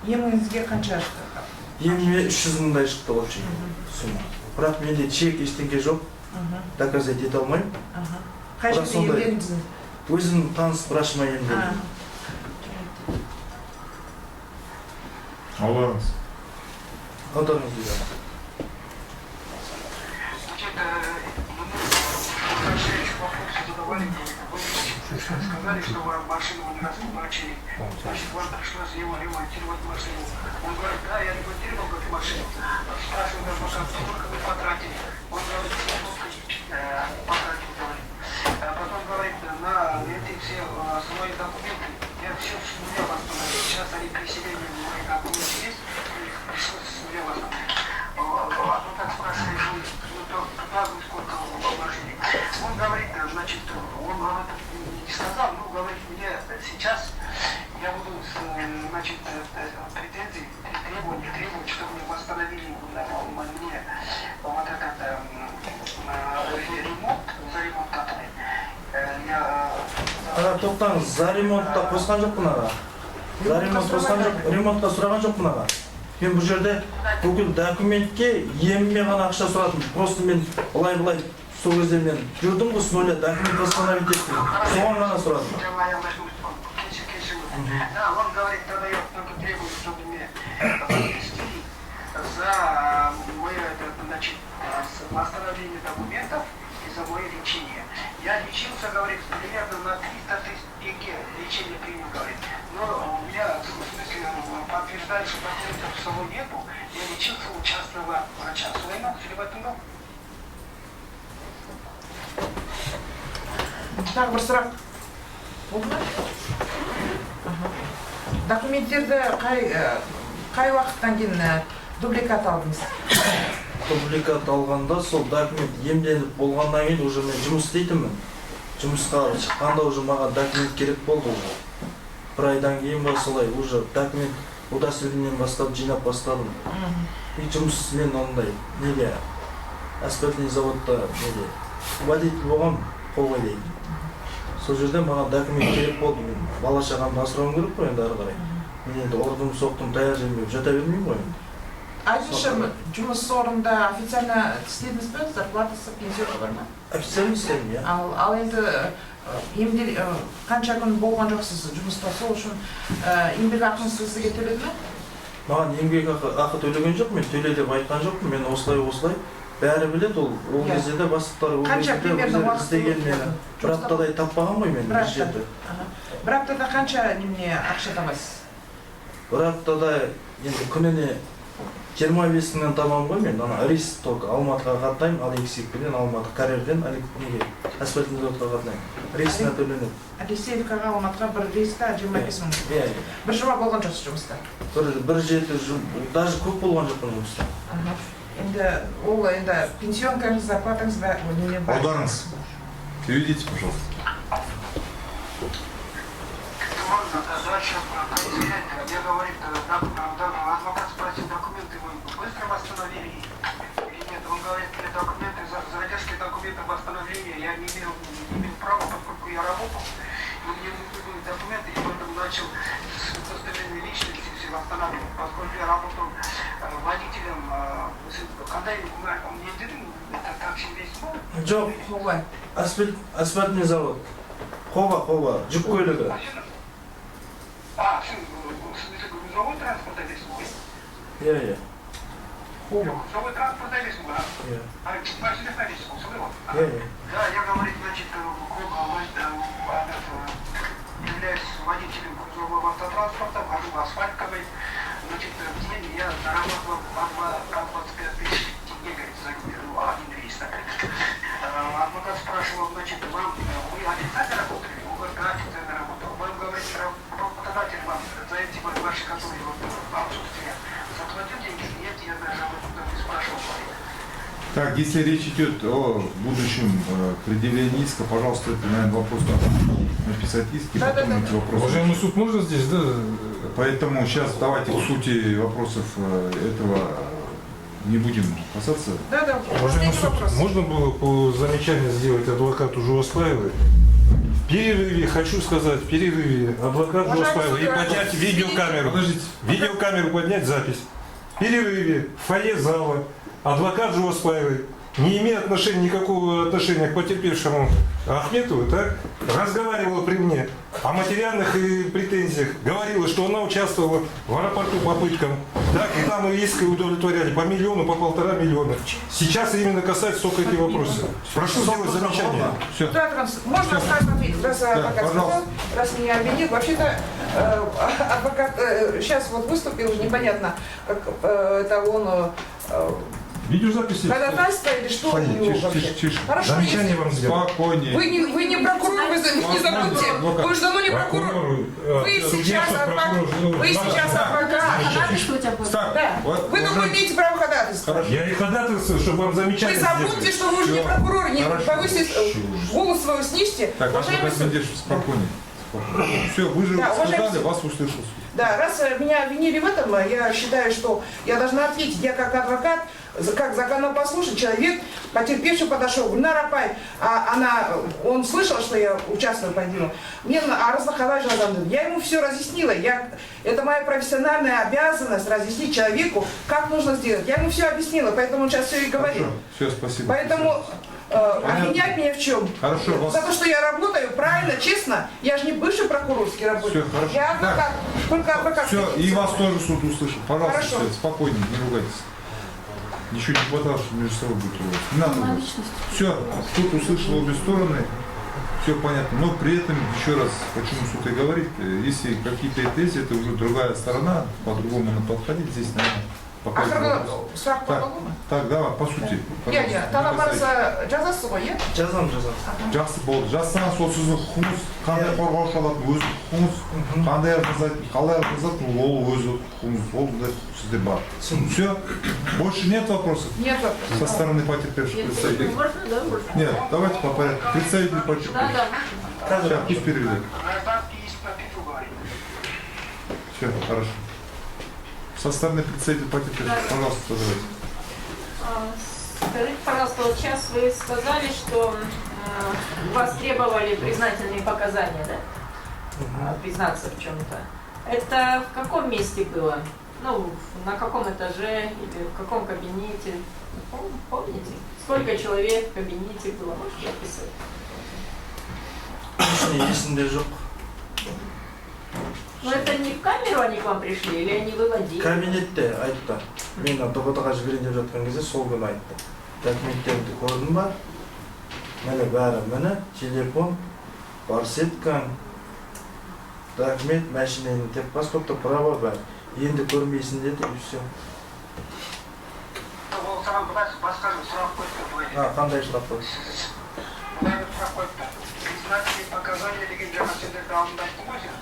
Еміңізге қанша шықты? Еміме 300 мыңдай шықты вообще сумма. Бірақ менде чек ештеңке жоқ. Доказать ете алмаймын. Қай жерде емдендіңіз? Өзім таныс врачыма емдедім. Аударыңыз. Аударыңыз дейді. Значит, мы следующий вопрос задавали, вы сказали, что вам машину не раскулачили. Значит, вам пришлось его ремонтировать машину. Он говорит, да, я ремонтировал эту машину. Спрашиваю, сколько вы потратили? Он говорит, 700 тысяч. тоқтаңыз, за ремонтта қосқан жоқпын аға. За ремонт қосқан жоқ, ремонтқа сұраған жоқпын аға. Мен бұл жерде бүкіл документке еміме ғана ақша сұрадым. Просто мен былай сол кезде мен жүрдім ғой с нуля, документ восстановить еттім. Соған ғана сұрадым. Да, он говорит, тогда я только требую, чтобы мне запустили за мое, значит, восстановление документов и за мое лечение. Я лечился, говорит, примерно на 300 тысяч тенге лечение принял, говорит. Но у меня, в смысле, подтверждает, что пациентов с собой нету. Я лечился у частного врача. Сулейман, или в этом году? Тағы бір сұрақ. Болды ма? Документтерді қай уақыттан кейін дубликат алдыңыз? Дубликат алғанда сол документ емделіп болғаннан кейін уже мен жұмыс істейтінмін. Жұмысқа шыққанда уже маған документ керек болды уже. Бір айдан кейін ба солай уже документ удостоверениеден бастап жинап бастадым. И жұмыс мен ондай неге асфальтный заводта неге водитель болған қолға дейді. Сол жерде маған документ керек болды. Мен бала шағамды асырауым керек қой енді ары қарай. Мен енді ұрдым, соқтым, таяқ жемей жата бермеймін ғой енді. Айтыңызшы, жұмыс орнында официально істедіңіз бе? Зарплатасы, пенсиясы бар ма? Официально істедім, иә. Ал енді қанша күн болған жоқсыз жұмыста, сол үшін еңбек ақыңыз сізге төледі ме? Маған еңбек ақы төлеген жоқ, мен төле деп айтқан жоқпын. Мен осылай бәрі білет, ол кезде де бастықтар ол кезде іздеген мені. Бір аптадай таппаған ғой мен бюджетті. Бір аптада қанша немене ақша табасыз? Бір аптада енді күніне 25 мыңнан табамын ғой мен. Ана рейс только Алматыға қатынаймын, Алексеевкіден, Алматы карьерден асфальтный заводқа қатынаймын. Рейсіне төленеді. Алексеевкаға, Алматыға бір рейсқа 25 мың. Иә. Бір жұма болған жоқсыз жұмыста? Бір жеті, даже көп болған жоқпын жұмыста. Енді ол енді пенсионкаңыз, зарплатаңыз ба? Аударыңыз. Переведите, пожалуйста. Можно дальше поискать, где говорит, адвокат спросил, документы вы быстро восстановили или нет? Он говорит, документы, задержки документов восстановления я не имел права, поскольку я работал, и мне нужны были документы, и поэтому начал с удостоверения личности все восстанавливать, поскольку я работал водителем, когда он мне дедин, это такси весь был. Жоқ, асфальтный завод. Хова, жүк көлігі. В смысле, грузовой транспорт или свой? Иә. Грузовой транспорт или свой? Иә. Машина ходить, свой? Иә. Да, я говорю, значит, являюсь водителем грузового автотранспорта, вожу асфальтковый. Значит, в день я заработал по 25 тысяч тенге, говорит, за один рейс. Адвокат спрашивал, значит, вы официально работали? Он говорит, да, официально работал. Вы говорите, работодатель вам за эти ваши, которые отсутствие заплатил деньги? Нет, я даже об этом не спрашивал. Так, если речь идет о будущем предъявлении иска, пожалуйста, это, наверное, вопрос написать иски, потом эти вопросы. Уважаемый суд, можно здесь, да? Поэтому сейчас давайте к сути вопросов этого не будем касаться. Да, Уважаемый суд, можно было по замечанию сделать адвокату Жуаспаевой? В перерыве, хочу сказать, в перерыве адвокат Жуаспаевой и поднять видеокамеру. Подождите. Видеокамеру поднять, запись. В перерыве, в фойе зала, адвокат Жуаспаевой, не имея никакого отношения к потерпевшему Ахметову, так, разговаривала при мне о материальных претензиях, говорила, что она участвовала в аэропорту по пыткам, так, и там иски удовлетворяли по миллиону, по 1,5 миллиона. Сейчас именно касается только эти вопросы. Прошу сделать замечание. Все. Можно сказать, раз адвокат сказал, раз меня обвинил. Вообще-то адвокат сейчас вот выступил, непонятно, как это он... Видеозаписи. Ходатайство или что у него вообще? Тише. Хорошо, Замечание вам сделать. Спокойнее. вы не прокурор, вы не забудьте. Вы же давно не прокурор. Вы сейчас адвокат. Так, Да. вот, Вы только имеете право ходатайствовать. Я и ходатайствую, чтобы вам Вы замечание забудьте, сделать. что вы уже не прокурор, не Хорошо. повысите, голос свой снизьте. Так, Уважаемый адвокат суд. Медведев, спокойнее. Все, вы же Да, уважаемый сказали, суд. вас услышал суд. Да, раз меня обвинили в этом, я считаю, что я должна ответить. Я как адвокат, как законопослушный человек, потерпевший подошел. Гульнар Апай, он слышал, что я участвую по делу. Мне я ему все разъяснила. Это моя профессиональная обязанность разъяснить человеку, как нужно сделать. Я ему все объяснила, поэтому он сейчас все и говорит. Хорошо, все, спасибо. Поэтому обвинять меня в чем? Хорошо, вас... За то, что я работаю правильно, честно, я же не бывший прокурорский работник. Все, хорошо. Я адвокат, только адвокат. Все, и вас тоже суд услышал. Пожалуйста, Хорошо. все, спокойнее, не ругайтесь. Ничего не хватало, что между собой будет ругаться. Не надо ругаться. Все, суд услышал обе стороны, все понятно. Но при этом, еще раз, почему суд и говорит, если какие-то тези, это уже другая сторона, по-другому надо подходить. Здесь, наверное, пока... Сұрақ болуы? Так, давай, по сути. Иә, талап барса жазасыз ғой, иә? Жазам. Жақсы болды. Жазсаңыз сол сіздің құқығыңыз, қандай қорғаушы алады, өз құқығыңыз, қандай арызды, қалай арызды, ол өз құқығыңыз, ол сізде бар. Все? Больше нет вопросов? Нет вопросов. Со стороны потерпевших представителей? Нет, давайте по порядку. Представитель потерпевших. Сейчас, пусть переведет. Гражданский иск по Петру говорит. Все, хорошо. Со стороны представителя потерпевших, пожалуйста, задавайте. Скажите, пожалуйста, вот сейчас вы сказали, что вас требовали признательные показания, да? Признаться в чем-то. Это в каком месте было? Ну, на каком этаже или в каком кабинете? Помните? Сколько человек в кабинете было? Можете описать? Есімде жоқ. Но это не в камеру они к вам пришли или они выводили? Кабинетте айтты. Мен ДБТ-ға жіберейін деп жатқан кезде сол күні айтты. Документтерді көрдің ба? Міне бәрі, міне телефон, барсеткаң, документ, машинені тек паспортта права бар. Енді көрмейсің деді, и все. Ол саған басқа сұрақ қойды. Қандай сұрақ қойды? Бұлай бір сұрақ қойды. Признательные показания деген жаңа сендерді алдында айттың ғой сен.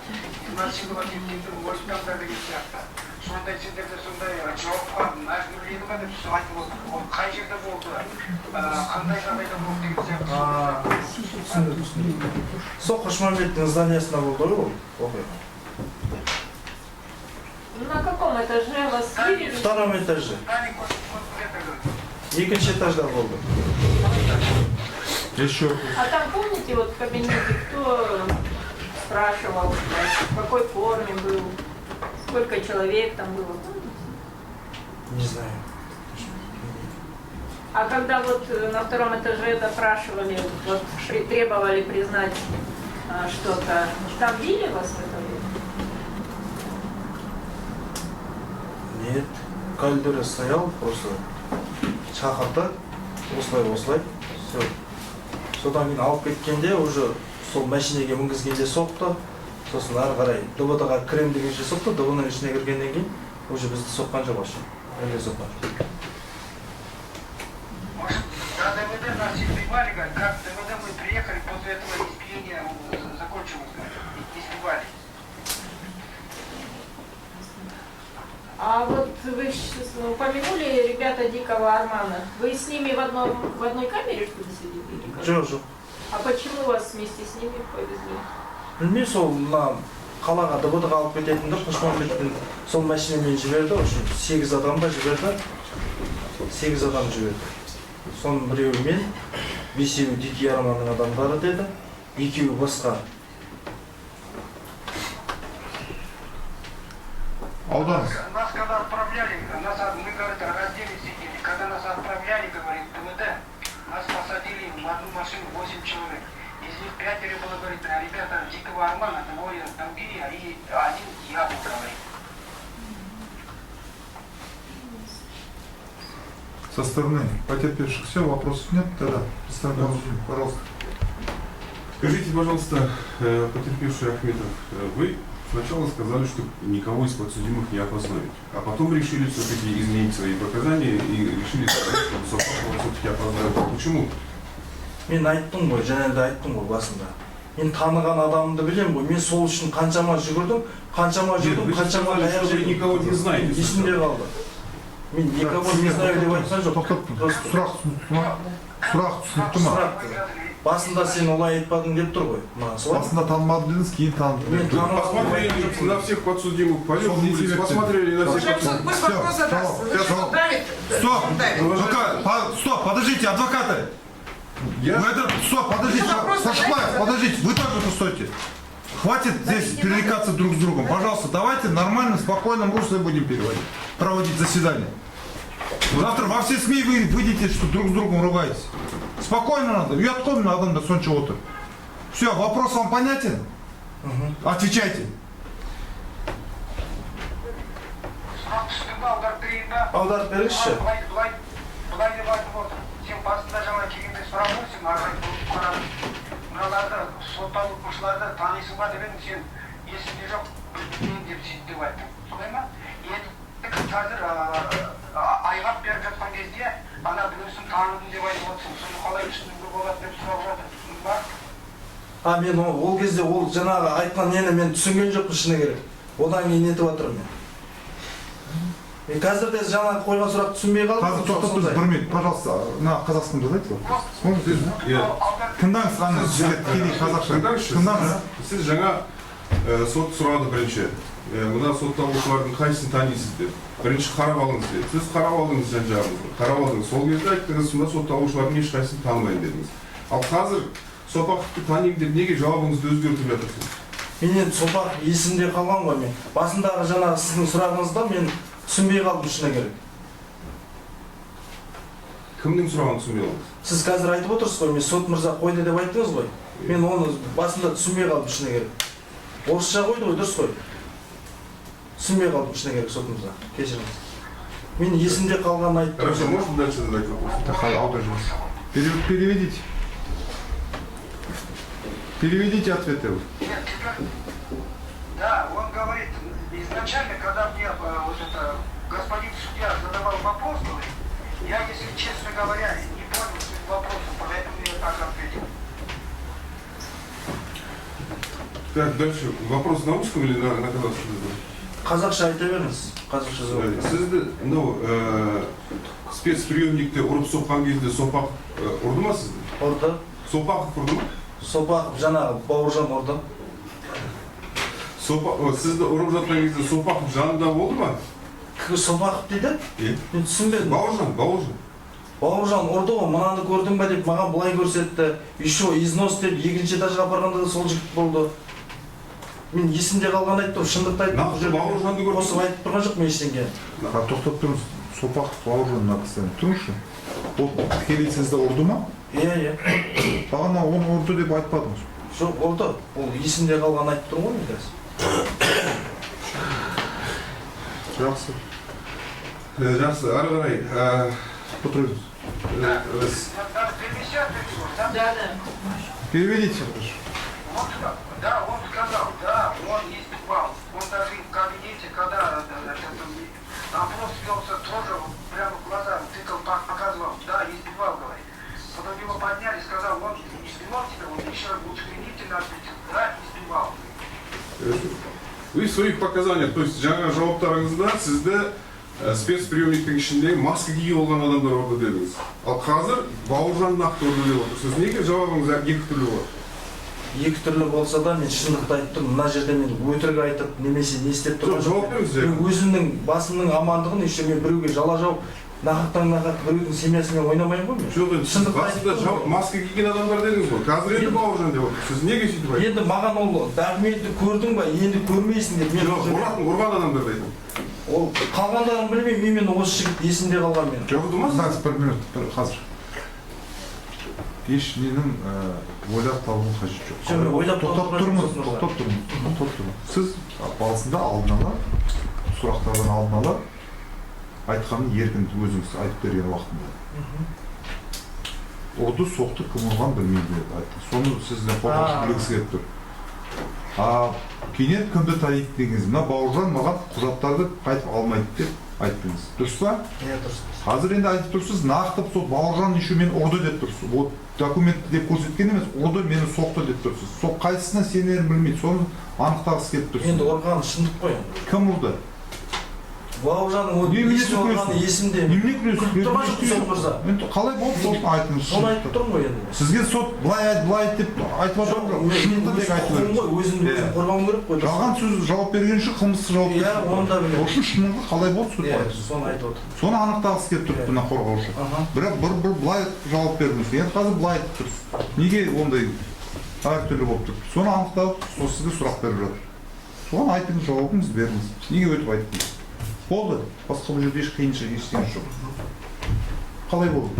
Насиловательдердің ойыстаңдар деген сияқты. Сондай сендерде сондай жауапқа мәжбүрледі ма деп айтып отыр. Ол қай жерде болды, қандай жағдайда болды деген сияқты. Түсіндім. Сол Қошмамбеттің зданиясында болды ғой ол оқиға. На каком этаже вас вывели? В втором этаже. Екінші этажда болды. Еще. А там помните, вот в кабинете, кто спрашивал, в какой форме был, сколько человек там было? Не знаю. А когда вот на втором этаже допрашивали, вот требовали признать что-то, там били вас в это время? Нет. Кальдера стоял просто. Шақырды. Осылай. Все. Содан кейін алып кеткенде уже сол машинеге мінгізгенде соқты. Сосын ары қарай ДБТ-ға кірем дегенше соқты. ДБ-ның ішіне кіргеннен кейін уже бізді соққан жоқ вообще. Әлде соққан. Может, на ДВД нас избивали, как ДВД мы приехали, после этого избиения закончилось, избивали. А вот вы упомянули ребята Дикого Армана. Вы с ними в одной камере, что ли, сидели? Жоқ. А почему вас вместе с ними повезли? Білмеймін, сол мына қалаға ДБТ-ға алып кететінді Қошмамбеттің сол машинамен жіберді. Үшін 8 адам ба жіберді. 8 адам жіберді. Соның біреуі мен, 5-еуі Дикий Арманның адамдары деді. 2-еуі басқа. Аудан. Нас когда отправляли, мы, говорит, разделе сидели. Когда нас отправляли, говорит, ДВД, нас посадили в одну машину 8 человек. Из них 5 было, говорит, ребята Дикого Армана, двое убили, а и один я был, говорит. Со стороны потерпевших все, вопросов нет? Тогда представляем, пожалуйста. Скажите, пожалуйста, потерпевший Ахметов, вы сначала сказали, что никого из подсудимых не опознают, а потом решили все-таки изменить свои показания и решили сказать, что Сапахова все-таки опознают. Почему? Мен айттым ғой, және де айттым ғой басында. Мен таныған адамды білем ғой, мен сол үшін қаншама жүрдім, қаншама что вы никого не знаете. Есімде қалды. Мен никого не знаю деп айтқан жоқ. Сұрақ түсінікті ма? басында сен олай айтпадың деп тұр ғой. Мына солай. Басында танымады дедіңіз, кейін танып. Мен танымадым. Посмотрели на всех подсудимых, пойдем, посмотрели на всех подсудимых. Пусть вопрос задастся. Зачем он давит? Стоп! Он давит. Стоп, подождите, адвокаты! Стоп, подождите, Сашпаев, подождите, вы тоже постойте. Хватит здесь перерекаться друг с другом. Пожалуйста, давайте нормально, в спокойном русле будем проводить заседание. Завтра во все СМИ вы выйдете, что друг с другом ругаетесь. Спокойно надо. Уятком надо до сонча отыр. Все, вопрос вам понятен? Отвечайте. Аударып беріңізші. Бұлай деп айтып отыр. Сен басында жаңа келгенде сұрап жүрсің, арай болып қарадым. Мыналарды, сотталушыларды танисың ба деп едім, сен есімде жоқ, білмеймін деп сөйтіп деп айттың. Солай ма? Енді қазір айғақ беріп жатқан кезде, ана біреусін таныдым деп айтып отырсың, соны қалай түсінуге болады деп сұрап жатыр. Мен ол кезде ол жаңағы айтқан нені мен түсінген жоқпын шыны керек. Одан кейін нетіп отырмын мен. Мен қазір де жаңа қойған сұрақ түсінбей қалдым. Қазір тоқтап тұрыңыз, бір минут, пожалуйста, на қазақстан жазайте. Тыңдаңыз, ғана сізге тікелей қазақша. Тыңдаңыз. Сіз жаңа сот сұрады бірінші. Мына сотталушылардың қайсысын танисыз деп. Бірінші қарап алыңыз деді. Сіз қарап алдыңыз жан-жағыңызға. Қарап алдыңыз. Сол кезде айттыңыз, мына сотталушылардың ешқайсысын танымайын дедіңіз. Ал қазір Сопақовты танимын деп неге жауабыңызды өзгертіп жатырсыз? Мен енді Сопақов есімде қалған ғой мен. Басындағы жаңағы сіздің сұрағыңызда мен түсінбей қалдым шыны керек. Кімнің сұрағын түсінбей қалдыңыз? Сіз қазір айтып отырсыз ғой, мен сот мырза қойды деп айттыңыз ғой. Мен оны басында түсінбей қалдым шыны керек. Орысша қойды ғой, дұрыс қой. Түсінбей қалдым шыны керек сот мырза. Кешіріңіз. Мен есімде қалғанын айттым. Хорошо, можно дальше задать вопрос? Переведите. Переведите ответы. Да, он говорит, изначально, когда мне вот это господин судья задавал вопрос, я, если честно говоря, не понял суть вопроса, поэтому я так ответил. Так, дальше. Вопрос на русском или на казахском? Қазақша айта беріңіз. Қазақша жауап. Сізді спецприемникте ұрып соққан кезде Сопақов ұрды ма сізді? Ұрды. Сопақов ұрды ма? Сопақов жаңағы Бауыржан ұрды. Сізді ұрып жатқан кезде Сопақов жанында болды ма? Сопақов дейді? Мен түсінбедім. Бауыржан ұрды ғой, мынаны көрдің ба деп маған былай көрсетті. Еще износ деп екінші этажға апарғанда да сол жігіт болды. Мен есімде қалған айттым, шындықты айттым. Нақты Бауыржанды көрдім. Осып айтып тұрған жоқ мен ештеңе. Тоқтап тұрыңыз, Сопақов Бауыржан написано. Тұрыңызшы. Ол тікелей сізді ұрды ма? Иә. Бағана оны ұрды деп айтпадыңыз. Жоқ, ұрды. Ол есімде қалған айтып тұрмын ғой мен қазір. Жақсы. Жақсы, ары қарай. Отырыңыз. Да. Переведите. Да, он сказал, да, он избивал. Он даже в кабинете, когда опрос велся, тоже прямо в глаза тыкал, показывал, да, избивал, говорит. Потом его подняли, сказал, он избивал тебя, он еще лучше винительно ответил, да, избивал. Вы в своих показаниях, то есть жаңа жауаптарыңызда сізді спецприемниктің ішінде маска киіп алған адамдар ұрды дедіңіз. Ал қазір Бауыржан нақты ұрды деп отырсыз. Неге жауабыңыз екі түрлі болады? Екі түрлі болса да мен шындықты айтып тұрмын. Мына жерде мен өтірік айтып немесе не істеп тұрған жауап беріңіз. Мен өзімнің басымның амандығын еще мен біреуге жала жауып нақақтан біреудің семьясымен ойнамаймын ғой мен. Жоқ, басында маска киген адамдар дедіңіз ғой. Қазір енді Бауыржан деп отырсыз. Сіз неге сөйтіп айтасыз? Енді маған ол документті көрдің ба, енді көрмейсің деп мен ұрған адамдарды айтамын. Ол қалғандарын білмеймін, мен осы жігіт есімде қалған мен. Тыңдаңыз, бір минут, қазір. Еш ненің ойлап табуын қажет жоқ. Тоқтап тұрмыз. Сіз басында алдын ала, сұрақтардан алдын ала айтқанын еркін өзіңіз айтып берген уақытында. Ұрды, соқты, кім ұрған білмейді деп айтты. Соны сіздің қорғаншы білгісі келіп тұр. Кейінен кімді тайып дегеніз, мына Бауыржан маған құжаттарды қайтып алмайды деп айттыңыз. Дұрыс па? Иә, дұрыс. Қазір енді айтып тұрсыз, нақты сол Бауыржан еще мен ұрды деп тұрсыз. Вот документті деп көрсеткен емес, ұрды мені соқты деп тұрсыз. Сол қайсысына сенерін білмейді, соны анықтағысы келіп тұрсыз. Енді ұрған шындық қой. Кім ұрды? Бауыржанның ол есімі алғаны есімде. Немене күресіп? Тұрған жоқ сот мырза. Енді қалай болды соны айтыңыз. Соны айтып тұрмын ғой енді. Сізге сот былай айт деп айтып жатыр жоқ. Шынында тек айтып ғой, өзімді өзім қорғауым керек қой. Жалған сөз жауап берген үшін қылмыстық жауап. Иә, оны да білемін. Осы шынында қалай болды сот айтып. Соны айтып отыр. Соны анықтағысы келіп тұрды мына қорғаушы. Бірақ бір былай жауап бердіңіз. Енді қазір былай айтып тұрсыз. Неге ондай әртүрлі болып тұр? Соны анықтап, сол сізге сұрақ беріп жатыр. Соған айтыңыз, жауабыңыз беріңіз. Неге өтіп айттыңыз? Болды. Басқа бұл жерде еш қиыншылық ештеңе жоқ. Қалай болды?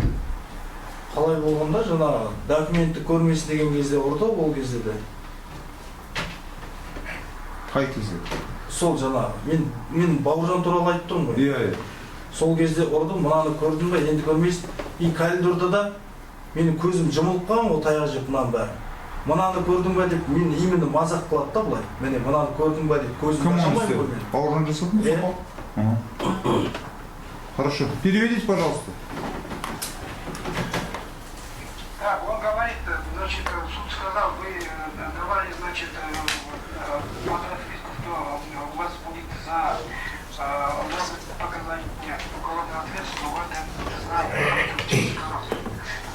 Қалай болғанда жаңағы документті көрмесін деген кезде ұрды ол кезде де. Қай кезде? Сол жаңағы мен Бауыржан туралы айтып тұрмын ғой. Иә. Сол кезде ұрды, мынаны көрдім бе, енді көрмейсің. И коридорда да менің көзім жұмылып қалған ол таяқ жеп мынаның бәрі. Мынаны көрдің бе деп мен именно мазақ қылады да былай. Міне мынаны көрдің бе деп көзім ашылмай ғой. Бауыржан жасады ма? Хорошо. Переведите, пожалуйста. Так, он говорит, значит, суд сказал, вы давали, значит, подрасписку, что у вас будет за показания уголовной ответственности, у вас не знаю,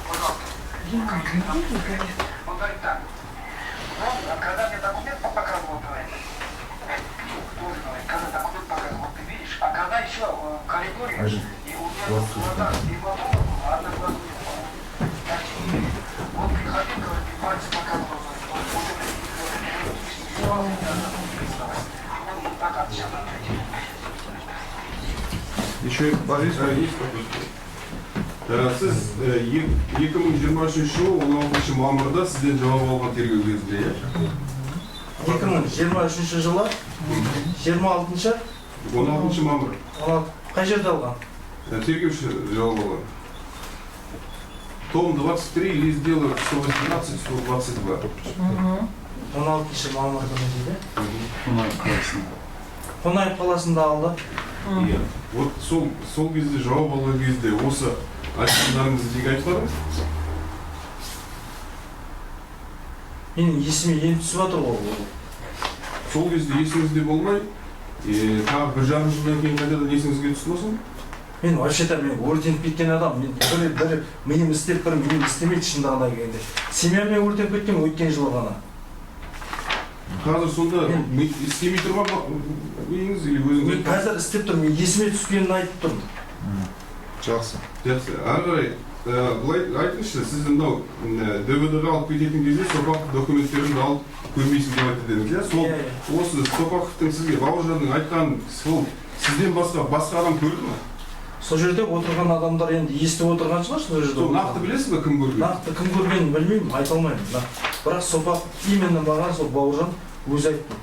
пожалуйста. Он говорит так, когда мне документ показывал, когда документ показывал, ты видишь, а когда еще в коридоре, и у меня глаза, и потом, одна глаза не было. Он приходил, говорит, и пальцы показывал, Еще Борис. Сіз 2023 жылы 16 мамырда сізден жауап алған тергеу кезінде, иә? 2023 жылы 26-шы 16 мамыр. Қай жерде алған? Тергеуші жауап алған. Том 23, лист дела 118-122. 16 мамыр күні дейді. Қонаев қаласында. Қонаев қаласында алды. Иә. Вот сол кезде жауап алған кезде осы айтқандарыңызды неге айтпадыңыз? Менің есіме енді түсіп жатыр ғой. Сол кезде есіңізде болмай, тағы 1,5 жылдан кейін қайтадан есіңізге түсті ме сол? Мен вообще-то мен өртеніп кеткен адам, мен бір миым істеп бір миым істемейді шындығына келгенде. Семьямен өртеніп кеткен өткен жылы ғана. Қазір сонда істемей тұрма миыңыз или өзіңіз? Мен қазір істеп тұрмын, мен есіме түскенін айтып тұрмын. Жақсы. Жақсы. Ары қарай айтыңызшы, сіз мынау ДВД-ға алып кететін кезде Сопақов документтерін алып көрмейсің деп айтты дедіңіз, иә? Сол осы Сопақовтың сізге Бауыржанның айтқан сол сізден басқа адам көрді ме? Сол жерде отырған адамдар енді естіп отырған шығар сол жерде. Сол нақты білесіз бе кім көрген? Нақты кім көргенін білмеймін, айта алмаймын. Бірақ Сопақов именно маған сол Бауыржан өзі айтты.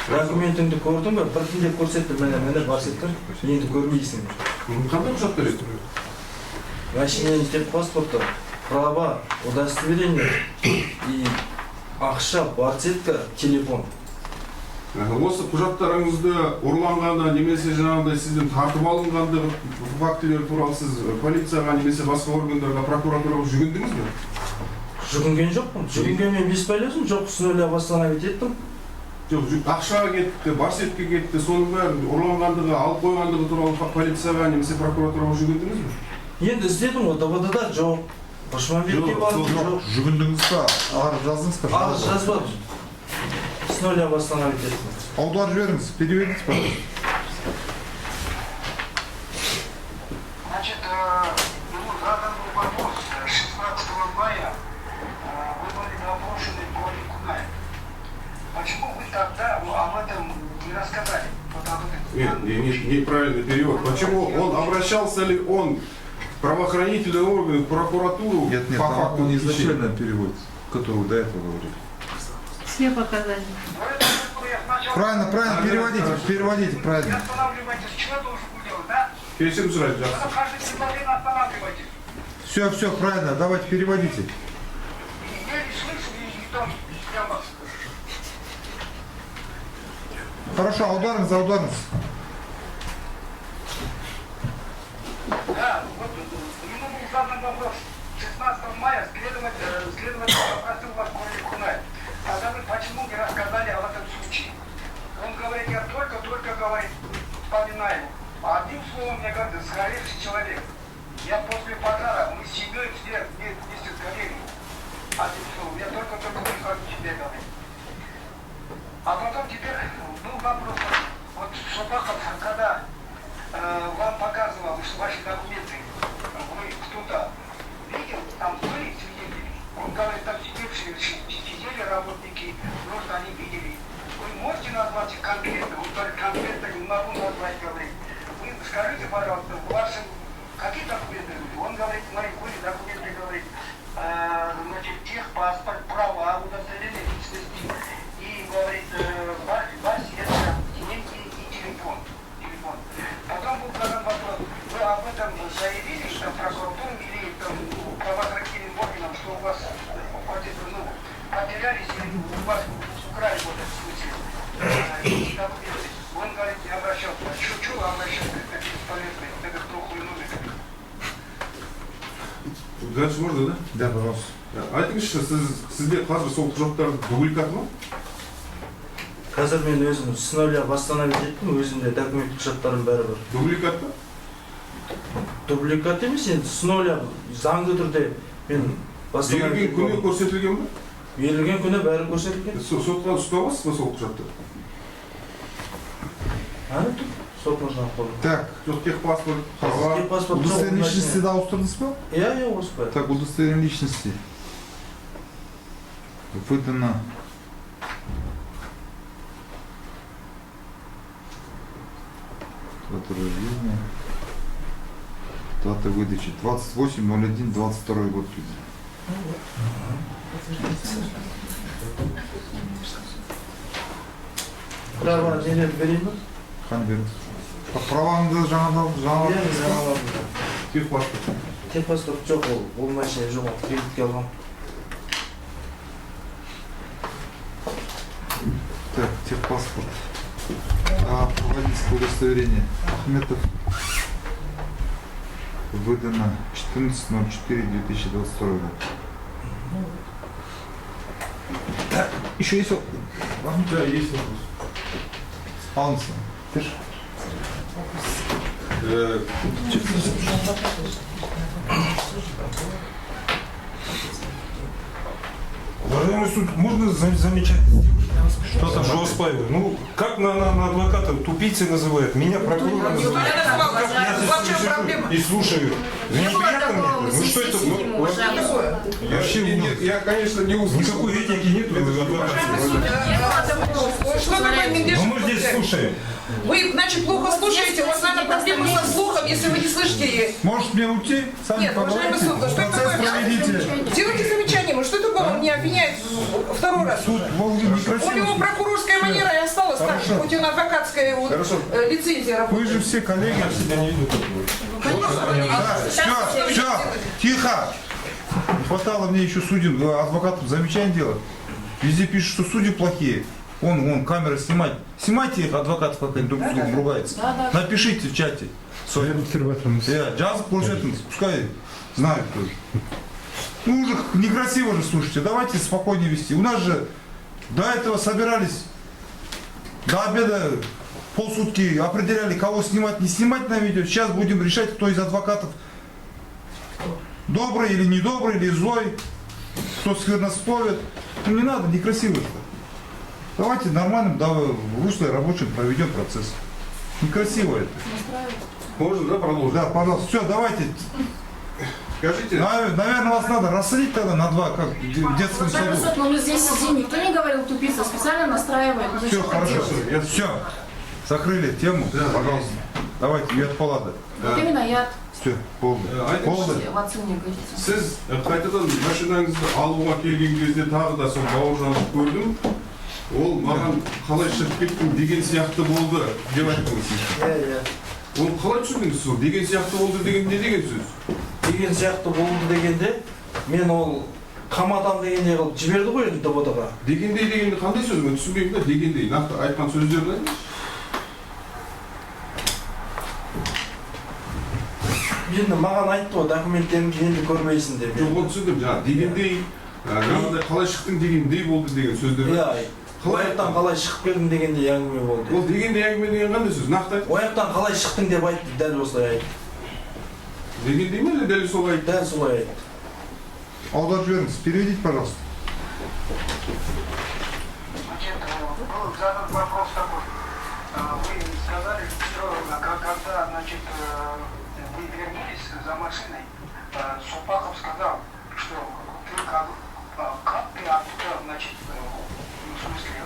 Документіңді көрдің бе? Біртіндеп көрсетті, міне барсеттір, енді көрмейсің. Қандай құжаттар еді? Машиненің техпаспорты, права, удостоверение и ақша, барсетка, телефон. Осы құжаттарыңызды ұрланғаны немесе жаңағыдай сізден тартып алынғандығы фактілер туралы сіз полицияға немесе басқа органдарға, прокуратураға жүгіндіңіз бе? Жүгінген жоқпын. Жүгінген мен бесполезен, жоқ с нуля восстановить еттім. Жоқ, ақшаға кетті, барсетке кетті, соның бәрін ұрланғандығы, алып қойғандығы туралы полицияға немесе прокуратураға жүгіндіңіз бе? Енді іздедім ғой, ДВД-да жоқ. Башманбетке бардым, жоқ. Жүгіндіңіз ба? Арыз жаздыңыз ба? Арыз жазбадым. С нуля восстановить еттім. Аударып жіберіңіз, переведите, пожалуйста. Значит, задан был вопрос 16 мая, вы были допрошены по Никунаеву. Почему вы тогда об этом не рассказали? Нет, неправильный перевод. Почему он обращался ли он в правоохранительные органы, в прокуратуру? Нет, по факту он изначально перевод, который вы до этого говорили. Все показания. Правильно, переводите, правильно. Не останавливайтесь, что должен был делать, да? Кесим сразу, да. Каждый предложение останавливайтесь. Все, правильно, давайте переводите. Я не слышу, и там прямо... Хорошо, аударыңыз. Да, вот ему был задан вопрос. 16 мая следователь попросил вас Никунаев. Тогда вы почему не рассказали об этом случае? Он говорит, я только говорит, вспоминаю. Одним словом, мне говорят, сгоревший человек. Я после пожара, мы с семьей все вместе сгорели. Одним словом, я только выхожу тебе говорю. А потом теперь был вопрос, вот Шапахов, когда вам показывал ваши документы, вы кто-то видел, там были свидетели? Он говорит, там сидели работники, может они видели. Вы можете назвать конкретно? Он говорит, конкретно не могу назвать, говорит. Вы скажите, пожалуйста, ваши какие документы были? Он говорит, мои были документы, говорит, значит, техпаспорт, права, удостоверение личности и, говорит, бассетка, деньги и телефон. Потом был задан вопрос, вы об этом заявили, что прокуратурам или правоохранительным органам, что у вас потерялись или у вас украли вот этот случай документы. Он говорит, не обращался. Чуть-чуть обращался, это бесполезно, это плохой номер. Дальше можно, да? Да, пожалуйста. Айтыңызшы, сізде қазір сол құжаттардың дубликаты ма? Қазір мен өзім с нуля восстановить еттім, өзімде документ құжаттарым бәрі бар. Дубликат па? Дубликат емес, енді с нуля заңды түрде мен Берілген күні көрсетілген ба? Берілген күні бәрі көрсетілген. Сотқа ұстамасыз ба сол құжатты? Сот нужно оформить. Так, Жоқ, техпаспорт, права. Техпаспорт удостоверение личности да ауыстырдыңыз ба? Я успел. Так, удостоверение личности выдано дата рождения, дата выдачи 28.01.22 год. Права нелер берейін ба? Хан беріңіз. Праваңды жаңа Техпаспорт. Техпаспорт жоқ, ол машина жоқ, ол кредитке алған. Так, техпаспорт. Водительское удостоверение. Ахметов. Выдано 14.04.2022 год. Еще есть вопрос? Да, есть вопрос. Алынсын. Уважаемый суд, можно замечать? Что там? Жоспаева. Ну, как на адвоката тупицей называют? Меня прокурор называет. И слушаю. Неприятно мне? Ну что это? Я, конечно, не услышал. Никакой этики нет в адвокате. Что такое Мендеш? Но мы здесь слушаем. Вы, значит, плохо слушаете, у вас, наверное, проблемы со слухом, если вы не слышите. Может мне уйти? Сами Нет, уважаемый суд, что это такое? Делайте замечание, что такое, он не обвиняет второй раз. Суд, У него прокурорская манера и осталась так, хоть он адвокатская лицензия Вы работает. же все коллеги. Я не виду такого. Все, тихо. Не хватало мне еще судим, адвокатам замечание делать. Везде пишут, что судьи плохие. Вон камера снимать. Снимайте их, адвокатов, как они друг с другом ругаются. Напишите в чате. Жазып көрсетіңіз, пускай знают тоже. Ну уже некрасиво же, слушайте, давайте спокойнее вести. У нас же до этого собирались, до обеда полсутки определяли, кого снимать, не снимать на видео. Сейчас будем решать, кто из адвокатов добрый или недобрый, или злой, кто сквернословит. Ну не надо, некрасиво это. Давайте нормальным, в русле рабочим проведем процесс. Некрасиво это. Можно, да, продолжить? Да, пожалуйста. Все, давайте. Скажите. Наверное, вас надо рассадить тогда на два, как в детском саду. Но мы здесь сидим, никто не говорил тупица, специально настраивает. Все, хорошо. Все. Закрыли тему, да, пожалуйста. Давайте, яд палады. Вот именно яд. Все, полды. В отцу мне кажется. Сіз қайтадан машинаңызды алуға келген кезде тағы да сол бауыржанды көрдім. Ол маған қалай шығып кеттің деген сияқты болды деп айттыңыз. Оны қалай түсіндіңіз сол? Деген сияқты болды деген не деген сөз? Деген сияқты болды дегенде, мен ол қаматам дегенде қылып жіберді ғой енді ДБТ-ға. Дегендей дегенде қандай сөз? Мен түсінбеймін да, дегендей. Нақты айтқан сөздерін айтыңызшы. Енді маған айтты ғой, документтеріңді енді көрмейсің деп. Жоқ, оны түсіндім. Жаңа дегендей, жаңағыдай қалай шықтың дегендей болды деген сөздер. Ояқтан қалай шығып келдің дегенде әңгіме болды. Ол дегенде әңгіме деген қандай сөз? Нақты айт. Ояқтан қалай шықтың деп айтты, дәл осылай айтты. Дегенде ме или дәл солай айтты? Дәл солай айтты. Аударып жіберіңіз, переведите, пожалуйста. Значит, был задан вопрос такой. Вы сказали, что когда, значит, вы вернулись за машиной, Супахов сказал, что ты как ты оттуда, значит, в смысле,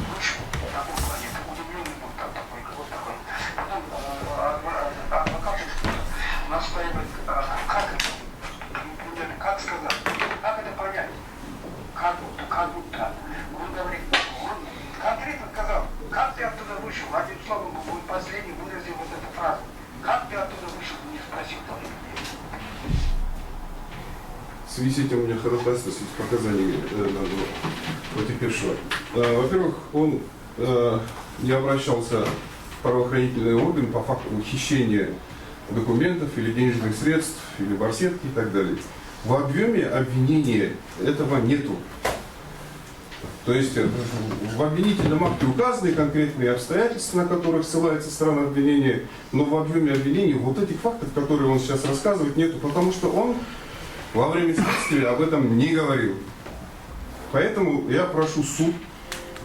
вышел, такой плане, ты удивленный был, такой, вот такой. Потом адвокат настаивает, как сказать, как это понять? Как будто. Он говорит, он конкретно сказал, как ты оттуда вышел? Одним словом, он последний выразил вот эту фразу. Как ты оттуда вышел? Не спросил только. В связи с этим у меня ходатайство с показаниями потерпевшего. Во-первых, он не обращался в правоохранительные органы по факту хищения документов или денежных средств, или барсетки и так далее. В объеме обвинения этого нету. То есть в обвинительном акте указаны конкретные обстоятельства, на которых ссылается сторона обвинения, но в объеме обвинения вот этих фактов, которые он сейчас рассказывает, нету, потому что он во время следствия об этом не говорил. Поэтому я прошу суд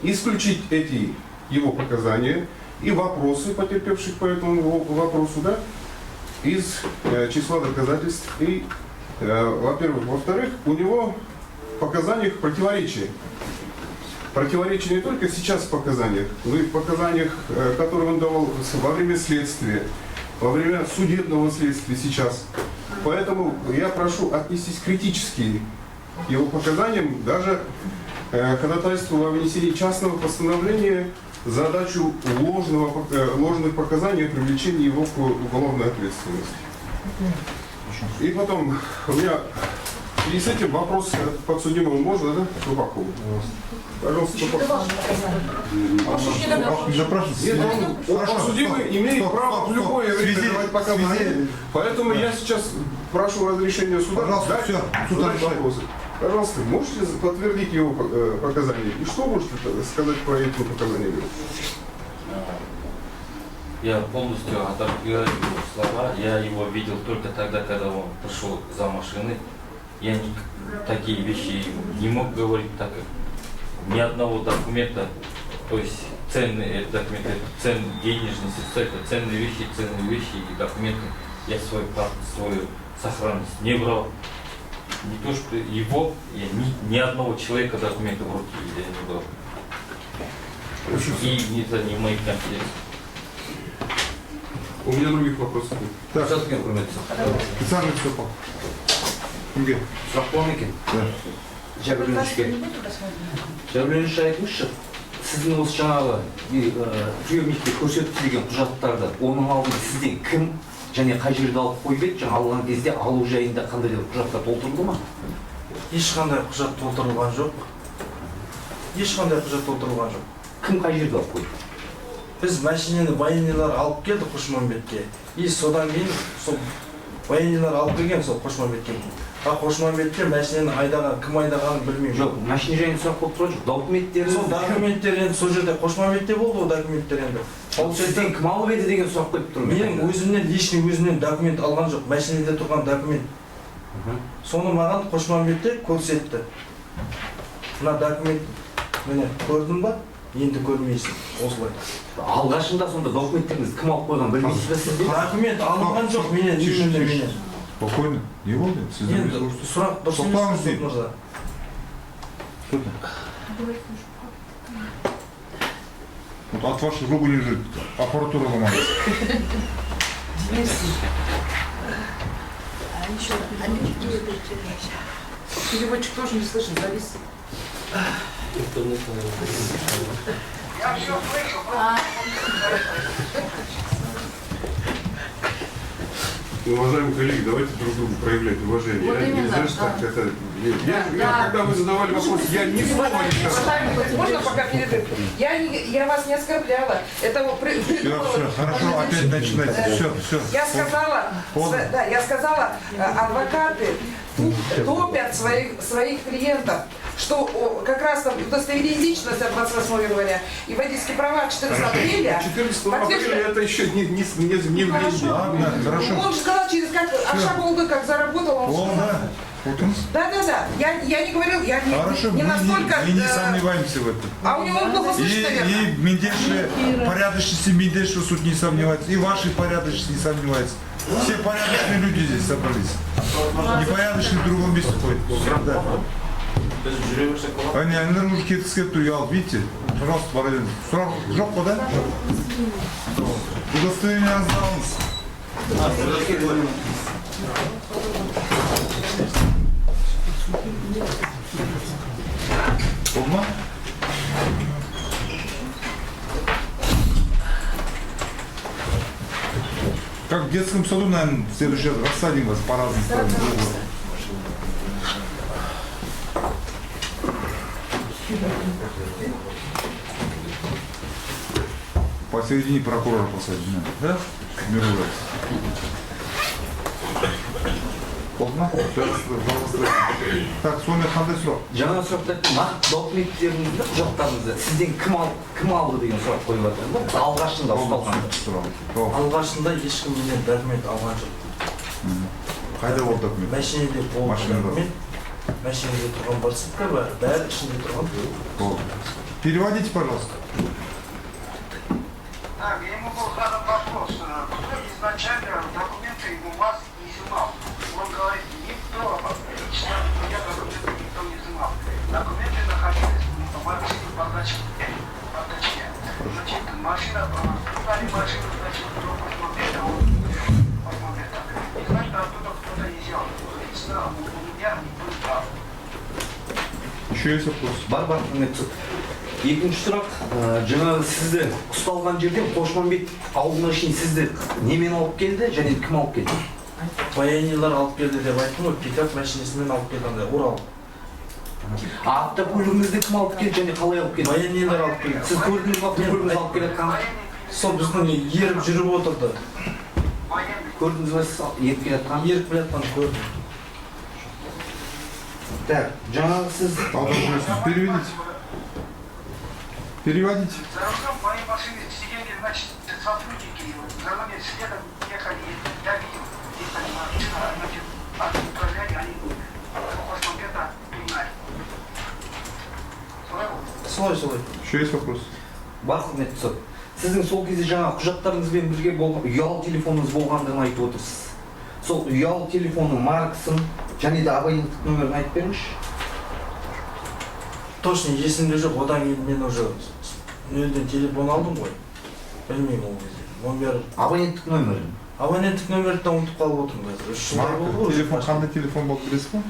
исключить эти его показания и вопросы потерпевших по этому вопросу, да, из числа доказательств. И, во-первых. Во-вторых, у него в показаниях противоречия. Противоречия не только сейчас в показаниях, но и в показаниях, которые он давал во время следствия, во время судебного следствия сейчас. Поэтому я прошу отнестись критически к его показаниям, даже ходатайству о внесении частного постановления за дачу ложных показаний о привлечении его к уголовной ответственности. И потом, у меня в связи с этим вопрос к подсудимому можно, да, Супахову? Пожалуйста, Супахов. Подсудимый имеет право в любое время давать показания. Поэтому я сейчас прошу разрешения суда задать вопросы. Пожалуйста, можете подтвердить его показания? И что можете сказать про эти показания? Я полностью отодвигаю его слова. Я его видел только тогда, когда он пришел за машиной. Я такие вещи не мог говорить, так как ни одного документа, то есть ценные документы, денежные средства, это ценные вещи и документы. Я свою сохранность не брал. Не то, что его, я ни одного человека документа в руки я не брал. И это не мои компетенции. У меня других вопросов нет. Так, специальный Супахов. Кімге? Сұрақ болған екен. Жәбірленуші айтыңызшы, сіздің осы жаңағы приемникте көрсетілген құжаттарды оның алдында сізден кім және қай жерде алып қойып еді, жаңа алған кезде алу жайында қандай да құжаттар толтырылды ма? Ешқандай құжат толтырылған жоқ. Ешқандай құжат толтырылған жоқ. Кім қай жерде алып қойды? Біз машинені военныйлар алып келді Қошмамбетке. И содан кейін сол военныйлар алып келген сол Қошмамбетке. А Қошмамбетке машинені айдаған, кім айдағанын білмеймін. Жоқ, машина жайында сұрақ болып тұрған жоқ. Документтері. Сол документтер енді сол жерде Қошмамбетте болды ол документтер енді. Сізден кім алып еді деген сұрақ қойып тұрмын. Менің өзімнен личный өзімнен документ алған жоқ. Машинеде тұрған документ. Соны маған Қошмамбетте көрсетті. Мына документ міне көрдің ба? Енді көрмейсің. Осылай. Алғашында сонда документтеріңізді кім алып қойған білмейсіз бе сіз? Документ алынған жоқ менен. Спокойно. Не болды? Енді сұрақ дұрыс емес мырза. Вот от ваших рук лежит аппаратура ломалась. Переводчик тоже не слышит, завис. Я все слышу. Уважаемые коллеги, давайте друг другу проявлять уважение. Вот именно, Нельзя же да. так это... Я, Да. когда вы задавали вопрос, я ни слова не сказал. Можно пока перерыв? Я вас не оскорбляла. Это вот Все, хорошо, опять начинайте. Все. Я сказала, да, я сказала, адвокаты топят своих клиентов, что как раз там удостоверение личности от 28 января и водительские права 14 апреля. 14 апреля это еще не время. Ладно, хорошо. Он же сказал, через как Акшаболды как заработал, он сказал. Да. Я не говорил, я Хорошо, не настолько... мы не сомневаемся в этом. А у него он плохо слышит, наверное. И Мендеши, порядочности Мендеши суд не сомневается, и вашей порядочности не сомневается. Все порядочные люди здесь собрались. Непорядочные в другом месте ходят. Да. Они уже кеткіске уял, видите? Пожалуйста, параллельно. Сұрақ жоқ қой, да? Удостоверение сдалось. Olma. Как в детском саду, наверное, в следующий раз рассадим вас по разным сторонам. Посередине прокурора посадим, да? Миру. Olma. Так, сонымен қандай сұрақ? Жаңа сұрақта нақты документтеріңізді, құжаттарыңызды сізден кім алды деген сұрақ қойып жатыр. Бұл алғашында ұсталған. Алғашында ешкім менен документ алған жоқ. Қайда ол документ? Машинеде болды документ. Машинеде тұрған барсытка бар, бәрі ішінде тұрған. Переводите, пожалуйста. Так, я ему был задан вопрос, кто изначально документы у вас изымал. Он говорит, никто, лично меня документы никто не изымал. Документы находились в машине подачке. Значит, машина, стали машину, значит, до посмотрели, он посмотрел. И значит, оттуда кто-то изъял. Лично у меня не был прав. Еще есть вопрос? Бар, құрметті. Екінші сұрақ, жаңағы сізді ұсталған жерден Қошмамбет ауылына шейін сізді немен алып келді және кім алып келді? Баянилар алып келді деп айттым ғой, пикап машинасымен алып келді, Урал. Автокөлігіңізді кім алып келді және қалай алып келді? Баянилар алып келді. Сіз көрдіңіз бе автокөлігіңізді алып келе жатқанын? Сол біздің еріп жүріп отырды. Көрдіңіз бе сіз еріп келе жатқанын? Еріп келе жатқанын көрдім. Так, жаңағы сіз... Переведите. Переводите. За рулем моей машины сидели, значит, сотрудники, за нами следом ехали, я видел, здесь они машина, значит, управляли, они Қошмамбета принимали. Солай. Еще есть вопрос? Бар, құрметті сот. Сіздің сол кезде жаңа құжаттарыңызбен бірге болған ұялы телефоныңыз болғандығын айтып отырсыз. Сол ұялы телефонның маркасын және де абоненттік нөмірін айтып беріңізші. Точно есімде жоқ, одан кейін мен уже нөлден телефон алдым ғой. Білмеймін ол кезде. Номер... Абоненттік нөмірін? Абоненттік нөмірді ұмытып қалып отырмын қазір. 3 жылдай болды ғой. Телефон, қандай телефон болды білесіз ба?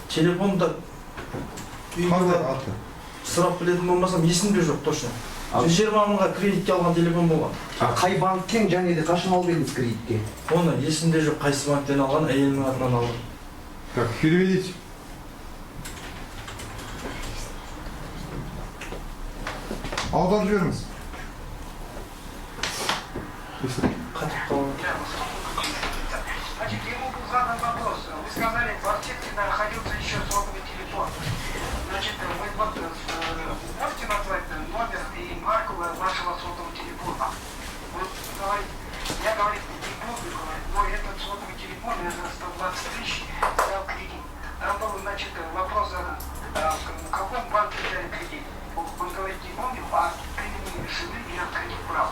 Телефонда... Қандай аты? Сұрап білетін болмасам, есімде жоқ, точно. 120 мыңға кредитке алған телефон болған. Қай банктен және де қашан алып едіңіз кредитке? Оны есімде жоқ, қайсы банктен алған, әйелінің атынан алған. Так, переведите. Аударып жіберіңіз. Қатып қалған. Значит, ему был задан вопрос. Вы сказали, в аптеке находился еще сотовый телефон. Значит, вы вот можете назвать номер и марку вашего сотового телефона? Вот говорит, я говорит, не помню, но этот сотовый телефон, это 120 тысяч, взял кредит. Там был, значит, вопрос задан, в каком банке взяли кредит? Он говорит, не помню, а приняли решены и открыть прав.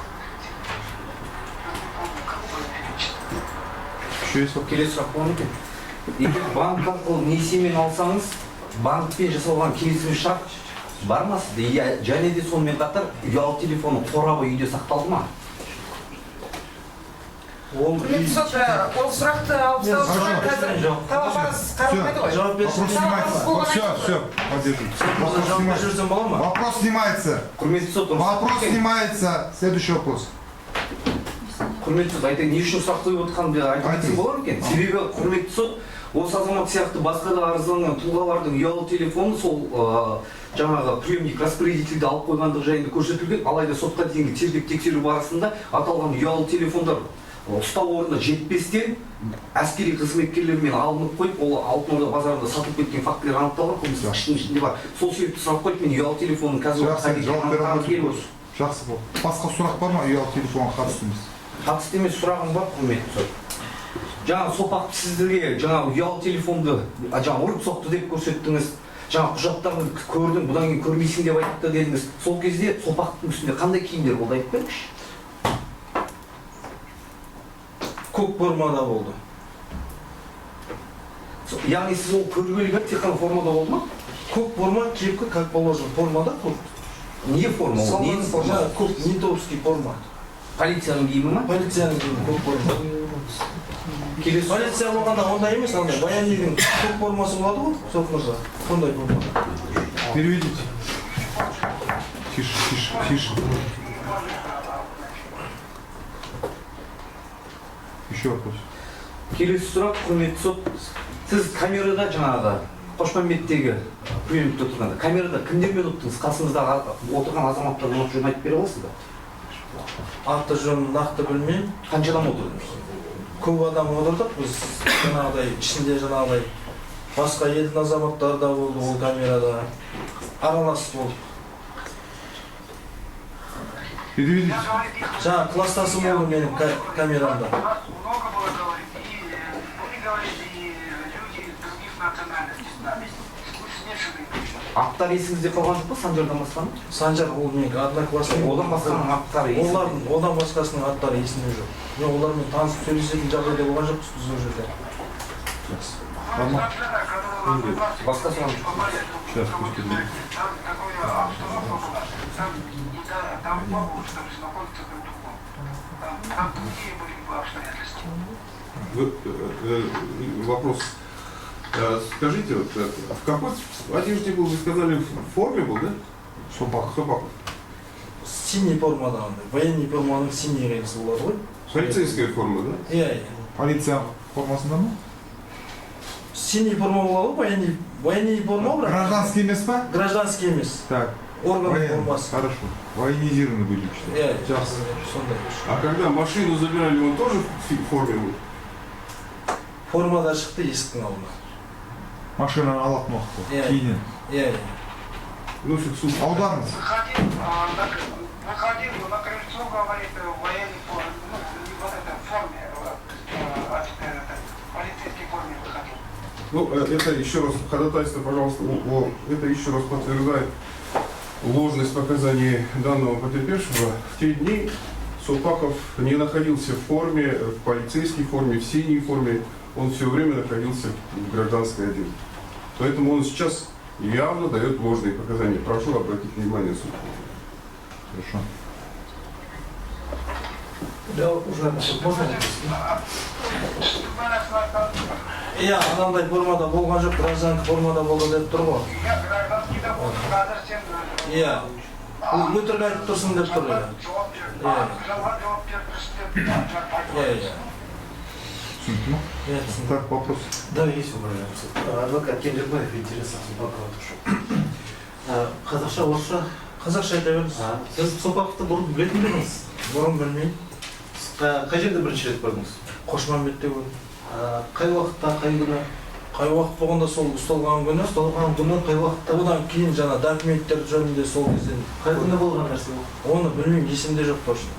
Не помню, какой перечислен. Еще есть вопрос? Келесі сұрақ болған екен. Егер банк арқылы несиемен алсаңыз, банкпен жасалған келісімшарт бар ма сізде? Және де сонымен қатар ұялы телефонның қорабы үйде сақталды ма? Ол сұрақты алып тастау қазір талапарыз қаралмайды ғой. Жауап берсін. Все, подержите. Вопрос снимается. Құрметті сот, Вопрос снимается. Следующий вопрос. құрметті сот, айтайын, не үшін сұрақ қойып отырғанымды айтып кетсем болады екен? Себебі құрметті сот, осы азамат сияқты басқа да арызданған тұлғалардың ұялы телефоны сол жаңағы приемник распорядительді алып қойғандығы жайында көрсетілген, алайда сотқа дейінгі тергеп тексеру барысында аталған ұялы телефондар ұстау орнына жетпестен әскери қызметкерлермен алынып қойып, ол Алтын Орда базарында сатылып кеткен фактілер анықталған, қылмыстың ішінде бар. Сол себепті сұрақ қойып, мен ұялы телефонның қазір жақсы болды. Басқа сұрақ бар ма ұялы телефонға қатысты емес? Қатысты емес сұрағым бар, құрметті сот. Жаңа сопақты сіздерге жаңа ұялы телефонды жаңа ұрып соқты деп көрсеттіңіз. Жаңа құжаттарын көрдің, бұдан кейін көрмейсің деп айтты дедіңіз. Сол кезде сопақтың үстінде қандай киімдер болды айтып беріңізші? Көк формада болды. Яғни сіз ол көргелі тек қана формада болды ма? Көк форма, кепка, как положено, формада көк. Не форма ол? Ненің формасы? Көк, нетовский форма. Полицияның киімі ма? Полицияның киімі, көк форма. Полиция болғанда ондай емес, андай военныйдың көк формасы болады ғой, сот мырза. Сондай формада. Переведите. Тише. Еще вопрос. Келесі сұрақ, құрметті сот. Сіз камерада жаңағы Қошмамбеттегі приемникте отырғанда, камерада кімдермен отырдыңыз? Қасыңыздағы отырған азаматтардың аты жөнін айтып бере аласыз ба? Аты жөнін нақты білмеймін. Қанша адам отырдыңыз? Көп адам отырдық, біз жаңағыдай ішінде жаңағыдай басқа елдің азаматтары да болды ол камерада. Аралас болды. Переведите. Жаңа класстасым болды менің камерамда. Аттар есіңізде қалған жоқ па, Санжардан басқаны? Санжар ол менің одноклассник. Одан басқаның аттары есімде? Одан басқасының аттары есімде жоқ. Мен олармен танысып сөйлесетін жағдайда болған жоқпыз біз ол жерде. Басқа сұрақ жоқ. Сейчас, пусть переведет. Вопрос. Скажите, вот, в какой одежде был, вы сказали, в форме был, да? Сопак. Синий формада андай. Военный форманың синий рельсы болады ғой. Полицейская форма, да? Иә. Полиция формасында ма? Синий форма болады ғой, военный форма. Гражданский емес па? Гражданский емес. Так. Орган формасы. Хорошо. Военизированный были. Жақсы. Сондай. А когда машину забирали, он тоже в форме был? Формада шықты есіктің алдына. Машинаны алатын уақытта. Кейінен. Иә. Ну, фиксует. Аударыңыз. Выходил на крыльцо, говорит, в военной форме, вот это в форме, полицейской форме выходил. Ну, это еще раз, ходатайство, пожалуйста, это еще раз подтверждает ложность показаний данного потерпевшего. В те дни Сопаков не находился в форме, в полицейской форме, в синей форме. Он все время находился в гражданской одежде. Поэтому он сейчас явно дает ложные показания. Прошу обратить внимание суд. Хорошо. Да, уже можно? Иә, анандай формада болған жоқ, гражданский формада болды деп тұр ғой. Иә. Өтірік айтып тұрсың деп тұр. Иә. Түсінікті ма? Так, вопрос. Да, есть уважаемый. Адвокат Кенжебаев, интересно, Сопаковатушу. Қазақша, орысша? Қазақша айта беріңіз. Сіз Сопаковты бұрын білетін бе едіңіз? Бұрын білмеймін. Қай жерде бірінші рет көрдіңіз? Қошмамбетте көрдім. Қай уақытта, қай күні? Қай уақыт болғанда сол ұсталған күні? Ұсталған күні қай уақытта? Одан кейін жаңа документтер жөнінде сол кезден. Қай күні болған нәрсе ол? Оны білмеймін, есімде жоқ точно.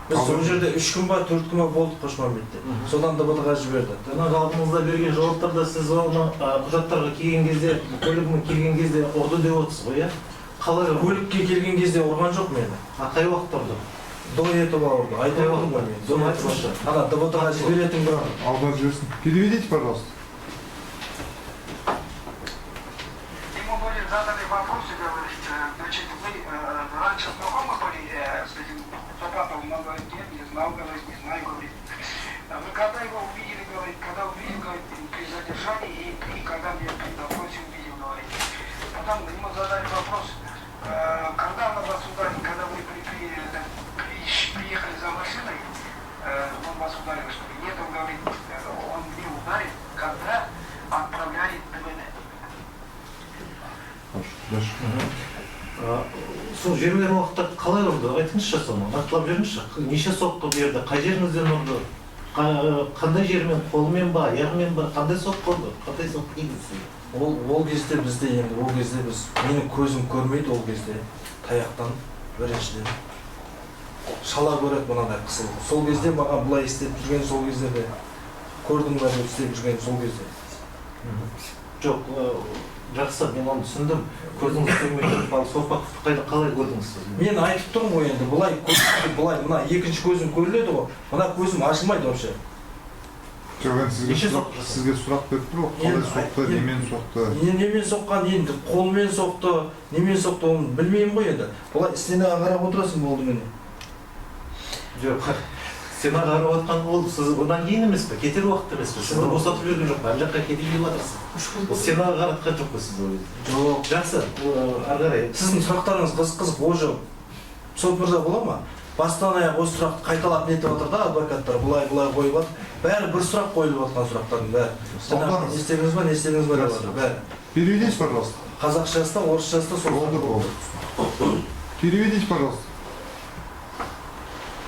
Біз сол жерде 3 күн ба 4 күн ба болдық Қошмамбетте. Содан ДБТ-ға жіберді. Жаңағы алдыңызда берген жауаптарда сіз оны құжаттарға келген кезде, көлігіме келген кезде ұрды деп отырсыз ғой, иә? Қалай ұрды? Көлікке келген кезде ұрған жоқ мені. Қай уақытта ұрды? До этого ұрды. Айта отырмын ғой мен. Соны айтыңызшы. Ана ДБТ-ға жіберетін бір. Аудан жіберсін. Переведите, пожалуйста. Ему были заданы вопросы, говорит, значит, вы раньше знакомы были с этим Сопаковым? Он говорит, нет, не знал, говорит, не знаю, говорит. Вы когда его увидели, говорит, когда увидел, говорит, при задержании и когда меня при допросе увидел, говорит. Потом ему задали вопрос, когда на вас ударили, когда вы приехали за машиной, ударил, что ли? Нет, он говорит, он мне ударит, когда отправляет ДВН. Дальше. Сол жерлер уақытта қалай ұрды? Айтыңызшы соны, нақтылап беріңізші. Неше соққы берді? Қай жеріңізден ұрды? Қандай жермен, қолымен ба, аяғымен ба? Қандай соққы ұрды? Қандай соққы негізі? Ол кезде бізде енді, ол кезде біз, менің көзім көрмейді ол кезде таяқтан біріншіден. Шала көреді мынандай қысыл. Сол кезде маған бұлай істеп жүрген сол кездерде көрдің бе деп істеп жүрген сол кезде. Жоқ, жақсы, мен оны түсіндім. Көзіңіз көрмей тұрып, ал соқпақ қалай көрдіңіз сіз? Мен айтып тұрмын ғой енді, бұлай мына екінші көзім көріледі ғой, мына көзім ашылмайды вообще. Сізге сұрақ беріп тұр ғой, қалай соқты, немен соқты? Немен соққан, енді қолмен соқты, немен соқты, оны білмеймін ғой енді. Бұлай стенаға қарап отырасың болды мені. Жоқ, стенаға қарап отқан ол сіз одан кейін емес пе? Кетер уақыт емес пе? Сізді босатып жүрген жоқ па? Ана жаққа кетіп келіп жатырсыз. Ол стенаға қаратқан жоқ па сіз ол кезде? Жоқ. Жақсы, ары қарай. Сіздің сұрақтарыңыз қызық, уже сот мырза бола ма? Бастан аяқ осы сұрақты қайталап нетіп отыр да адвокаттар, бұлай қойып отыр. Бәрі бір сұрақ қойылып отқан сұрақтардың бәрі. Не істедіңіз ба, не істедіңіз ба деп отыр, бәрі. Переведите, пожалуйста. Қазақшасы да, орысшасы да сол. Переведите, пожалуйста.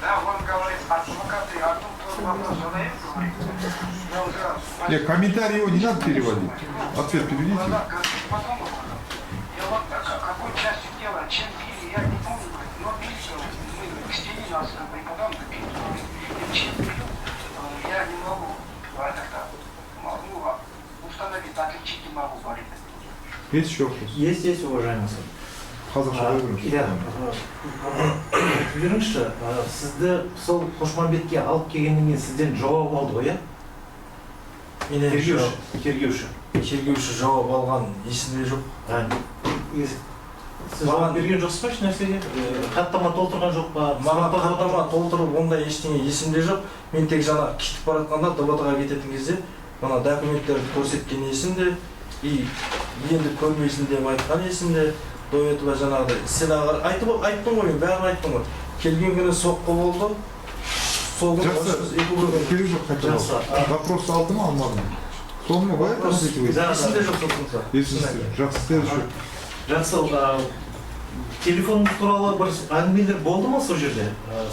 Да, он говорит, адвокаты, одну тоже вопрос задают, говорит. Я уже... Нет, комментарий его не надо переводить. Ответ переведите. Потом, я вот какой частью тела, чем били, я не помню, но били, мы к стене нас преподам, били, чем били, я не могу установить, отличить не могу, говорит. Есть еще вопрос? Есть, уважаемый суд. Беріңізші, сізді сол Қошмамбетке алып келгеннен сізден жауап алды ғой, иә? Тергеуші жауап алған есімде жоқ. Сіз жауап берген жоқсыз ба еш нәрсеге? Хаттама толтырған жоқ па? Маған хаттама толтырып, ондай ештеңе есімде жоқ. Мен тек жаңа кетіп бара жатқанда ДБТ-ға кететін кезде мына документтерді көрсеткен есімде, и енді көрмейсің деп айтқан есімде. До этого жаңағыдай стенаға айттым ғой, мен бәрін айттым ғой. Келген күні соққы болды. Сол күні Вопрос алды ма, алмады ма? Соны ғой айтасыз? Есімде жоқ соққымызда. Жақсы, следующий. Жақсы, телефоныңыз туралы бір әңгімелер болды ма сол жерде?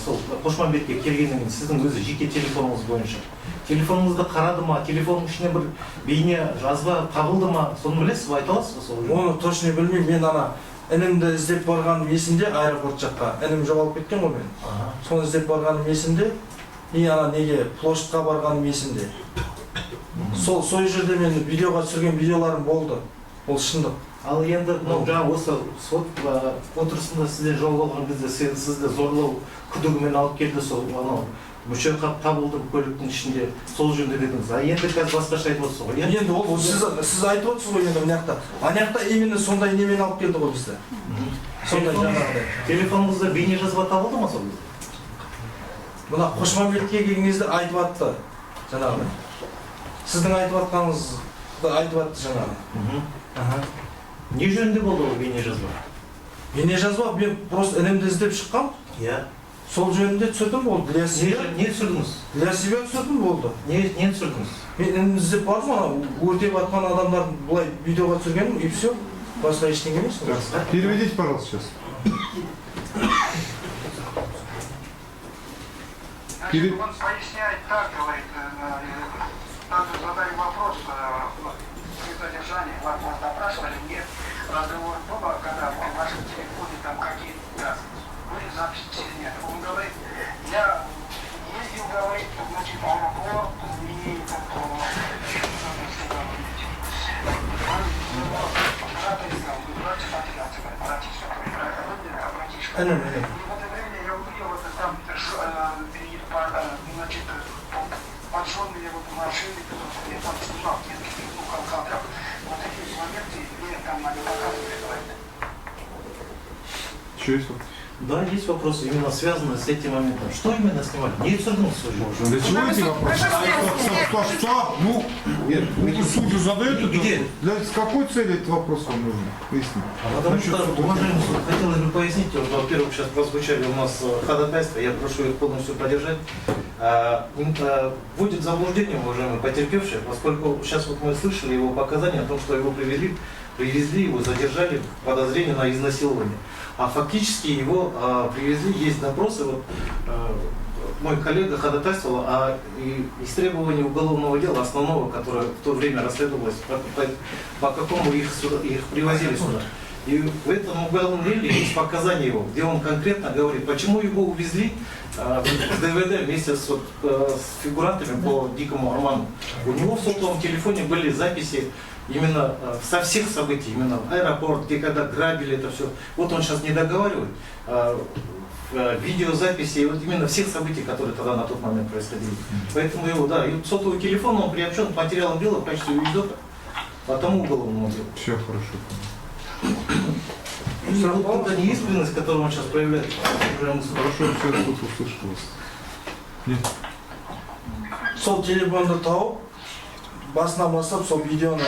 Сол Қошмамбетке келгеннен сіздің өзі жеке телефоныңыз бойынша. Телефоныңызды қарады ма, телефонның ішіне бір бейне жазба табылды ма, соны білесіз ба, айта аласыз ба сол жерде? Оны точно білмеймін, мен ана інімді іздеп барғаным есімде, аэропорт жаққа. Інім жоғалып кеткен ғой мен. Соны іздеп барғаным есімде, и ана неге площадьқа барғаным есімде. Сол жерде мен видеоға түсірген видеоларым болды. Ол шындық. Ал енді жаңа осы сот отырысында сізден жауап алған кезде сізді зорлау күдігімен алып келді, сол анау мүше табылды көліктің ішінде, сол жөнде дедіңіз. Енді қазір басқаша айтып отырсыз ғой. Енді ол сіз айтып отырсыз ғой енді мына жақта. Ана жақта именно сондай немен алып келді ғой бізді. Сондай жаңағыдай. Телефоныңызда бейне жазба табылды ма сол кезде? Мына Қошмамбетке келген кезде айтып атты жаңағыдай. Сіздің айтып атқаныңызды айтып атты жаңағы. Не жөнінде болды ол бейне жазба? Бейне жазба, мен просто інімді іздеп шыққам. Иә. Сол жөнінде түсірдім болды. Для себя. Не түсірдіңіз? Для себя түсірдім болды. Не түсірдіңіз? Мен інімді іздеп бардым, ана өртеп атқан адамдардың бұлай видеоға түсіргенім, и все. Басқа ештеңе емес. Переведите, пожалуйста, сейчас. Значит, он поясняет так, говорит, надо задать вопрос при задержании, вас допрашивали, нет, разговор было, когда в вашем телефоне там какие-то были записи или нет. Он говорит, я ездил, говорит, значит, в аэропорт, и в это время я увидел вот там, значит, поджженные вот машины, которые я там снимал несколько кадров. Вот эти моменты мне там они показывают. Еще есть вопрос? Да, есть вопросы, именно связанные с этим моментом. Что именно снимали? Не түсірдіңіз сол жерде. Для чего эти вопросы? Что? Ну, суд же задает это. С какой целью этот вопрос вам нужен? Поясните. Потому что, уважаемый суд, хотелось бы пояснить, во-первых, сейчас прозвучали у нас ходатайства, я прошу их полностью поддержать. вводит в заблуждение, уважаемый потерпевший, поскольку сейчас вот мы слышали его показания о том, что его привезли его, задержали в подозрении на изнасилование. А фактически его привезли, есть допросы, вот, мой коллега ходатайствовал о истребовании уголовного дела основного, которое в то время расследовалось, по какому их привозили сюда. И в этом уголовном деле есть показания его, где он конкретно говорит, почему его увезли с ДВД вместе с фигурантами по Дикому Арману. У него в сотовом телефоне были записи именно со всех событий, именно аэропорт, где когда грабили это все. Вот он сейчас не договаривает. Видеозаписи, вот именно всех событий, которые тогда на тот момент происходили. Поэтому его, да, и сотовый телефон, он приобщен к материалам дела в качестве эпизода по тому уголовному делу. Все хорошо. И вот эта неискренность, которую он сейчас проявляет. Хорошо, все, я услышал вас. Нет. Сол телефонды тауып, басынан бастап сол видеоны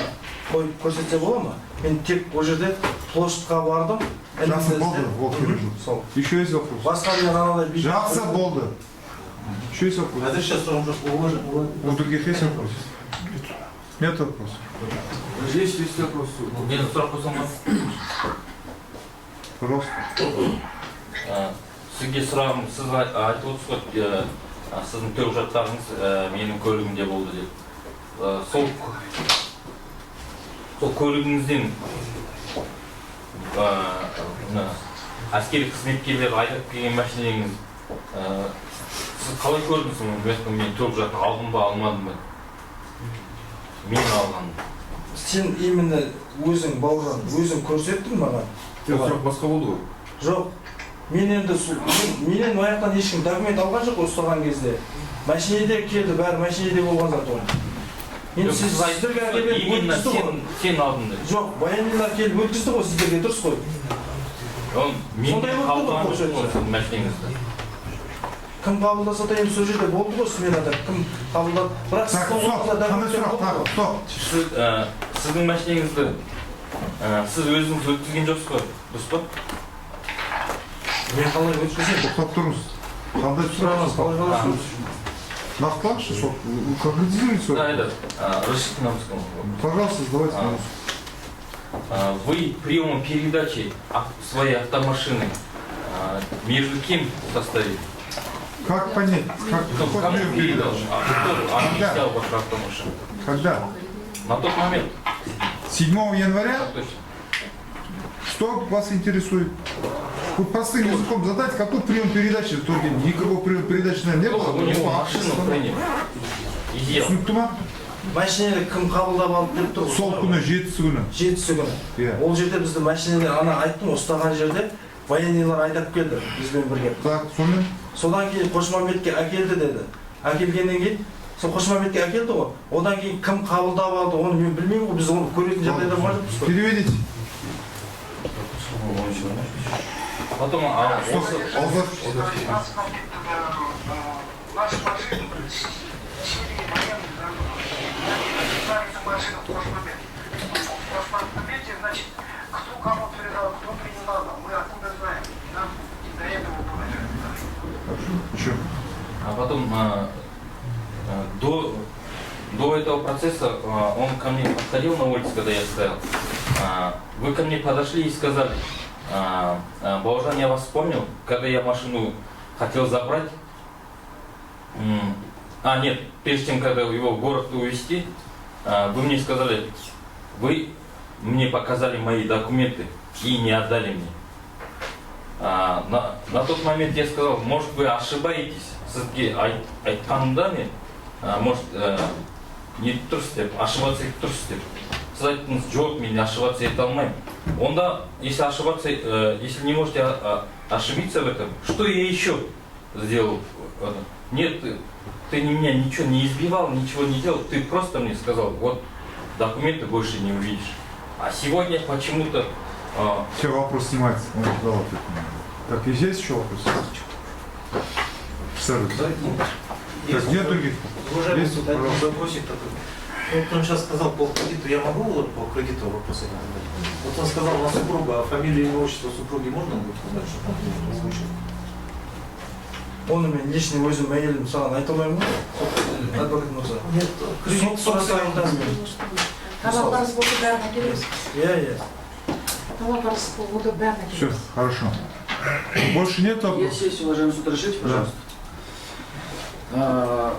қойып көрсетсе бола ма? Мен тек ол жерде площадьқа бардым. Жақсы болды, ол керек жоқ. Еще есть вопрос? Басқа мен анадай видео. Жақсы болды. Еще есть вопрос? Это сейчас он уже У других есть вопрос? Нет вопросов. Здесь есть вопрос. Нет, вопрос у нас. Пожалуйста. Сізге сұрағым, сіз айтып отырсыз ғой, сіздің төл құжаттарыңыз менің көлігімде болды деп. Сол көлігіңізден әскери қызметкерлер айдап келген машинеңіз, сіз қалай көрдіңіз? Мен төл құжатын алдым ба, алмадым ба? Мен алғанмын. Сен именно өзің Бауыржан, өзің көрсеттің маған? Сұрақ басқа болды ғой? Жоқ. Мен енді менен ояқтан ешкім документ алған жоқ ұстаған кезде. Машинеде келді, бәрі машинеде болған зат ол. Енді сіздерге әкеліп өткізді ғой. Сен алдың да. Жоқ, баянилар келіп өткізді ғой сіздерге, дұрыс қой. Мен қабылдаған машинеңізді. Кім қабылдаса да енді сол жерде болды ғой сменада. Кім қабылдады? Бірақ сіздің машинеңізді сіз өзіңіз өткізген жоқсыз ғой, дұрыс па? Мен қалай өткіземін? Тоқтап тұрыңыз. Қандай сұрағыңыз? Нақтылаңызшы, сол конкретизируйте. Да, это разрешите на русском. Пожалуйста, задавайте на русском. Вы приемом передачи своей автомашины между кем состоит? Как понять? Кому передал? Кто объяснял вашу автомашину? Когда? На тот момент. 7 января? Точно. Что вас интересует? Вот простым языком задать, какой прием передачи в тот день? Никакого приема передачи, наверное, не было. У него машину принял. Түсінікті ма? Машинені кім қабылдап алып деп тұр? Сол күні, 7-сі күні. 7-сі күні. Ол жерде бізді машинелер, ана айттым, ұстаған жерде военныйлар айдап келді бізбен бірге. Так, сонымен? Содан кейін Қошмамбетке әкелді деді. Әкелгеннен кейін, сол Қошмамбетке әкелді ғой. Одан кейін кім қабылдап алды, оны мен білмеймін ғой, біз оны көретін жағдайда ма жоқпыз ғой. Переведите. Потом, Наши машины серии военных эту машину в Кошмамбете. В Кошмамбете, значит, кто кому передал, кто принимал, мы откуда знаем. Нам до этого было. Что? А потом, до этого процесса он ко мне подходил на улице, когда я стоял. Вы ко мне подошли и сказали: Бауыржан, я вас вспомнил, когда я машину хотел забрать. Нет, перед тем, когда его в город увезти, вы мне сказали, вы мне показали мои документы и не отдали мне. На тот момент я сказал, может, вы ошибаетесь, сізге айтқанымда мен, может, не дұрыс деп, ошибаться дұрыс деп. Сіз айттыңыз, жоқ, мен ошибаться ете алмаймын. Онда, если ошибаться, если не можете ошибиться в этом, что я еще сделал? Нет, ты меня ничего не избивал, ничего не делал, ты просто мне сказал, вот документы больше не увидишь. А сегодня почему-то... Все, вопрос снимается. Он дал ответ. Так, и здесь еще вопрос? Сэр, так, нет других? Есть запросик такой. Вот он сейчас сказал по кредиту, я могу вот по кредиту вопросы задать? Вот он сказал на супруга, а фамилию и отчество супруги можно будет узнать, чтобы он озвучил? Оны мен личный өзім әйелім саған айта алмаймын ғой, адвокат мырза. Кредит сұрасайын да мен. Талап-арыз болды бәрін әкелеміз. Иә. Талап-арыз болды бәрін әкелеміз. Все, хорошо. Больше нет вопросов? Есть, уважаемый суд, разрешите, пожалуйста.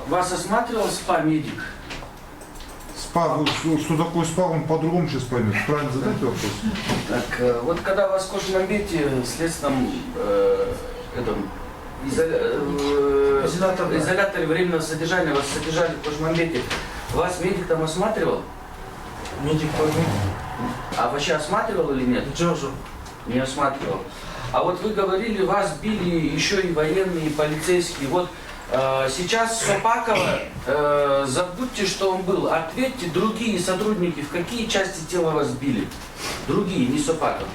Вас осматривал СПА-медик? СПА, что такое СПА, он по-другому сейчас поймет. Правильно задать вопрос? Так, вот когда вас в Кожмамбете в следственном изоляторе временного содержания вас содержали в Кожмамбете, вас медик там осматривал? Медик поймет. А вообще осматривал или нет? Не осматривал. А вот вы говорили, вас били еще и военные, и полицейские. Вот сейчас Сопакова, забудьте, что он был. Ответьте, другие сотрудники, в какие части тела вас били? Другие, не Сопаков.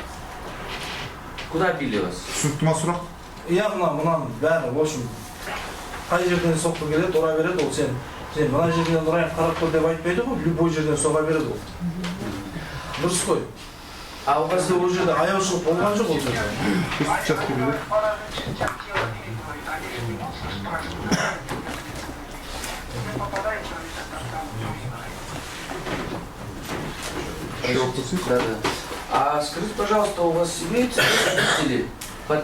Куда били вас? Түсінікті сұрақ? Мынаны бәрі, в общем, қай жерден соқты келеді, ұра береді ол сен мына жерден ұрайын қарап тұр деп айтпайды ғой, любой жерден соға береді ол. Дұрыс қой. А у вас ол жерде аяушылық болған жоқ ол жерде. Участке береді. А скажите, пожалуйста, у вас имеются свидетели,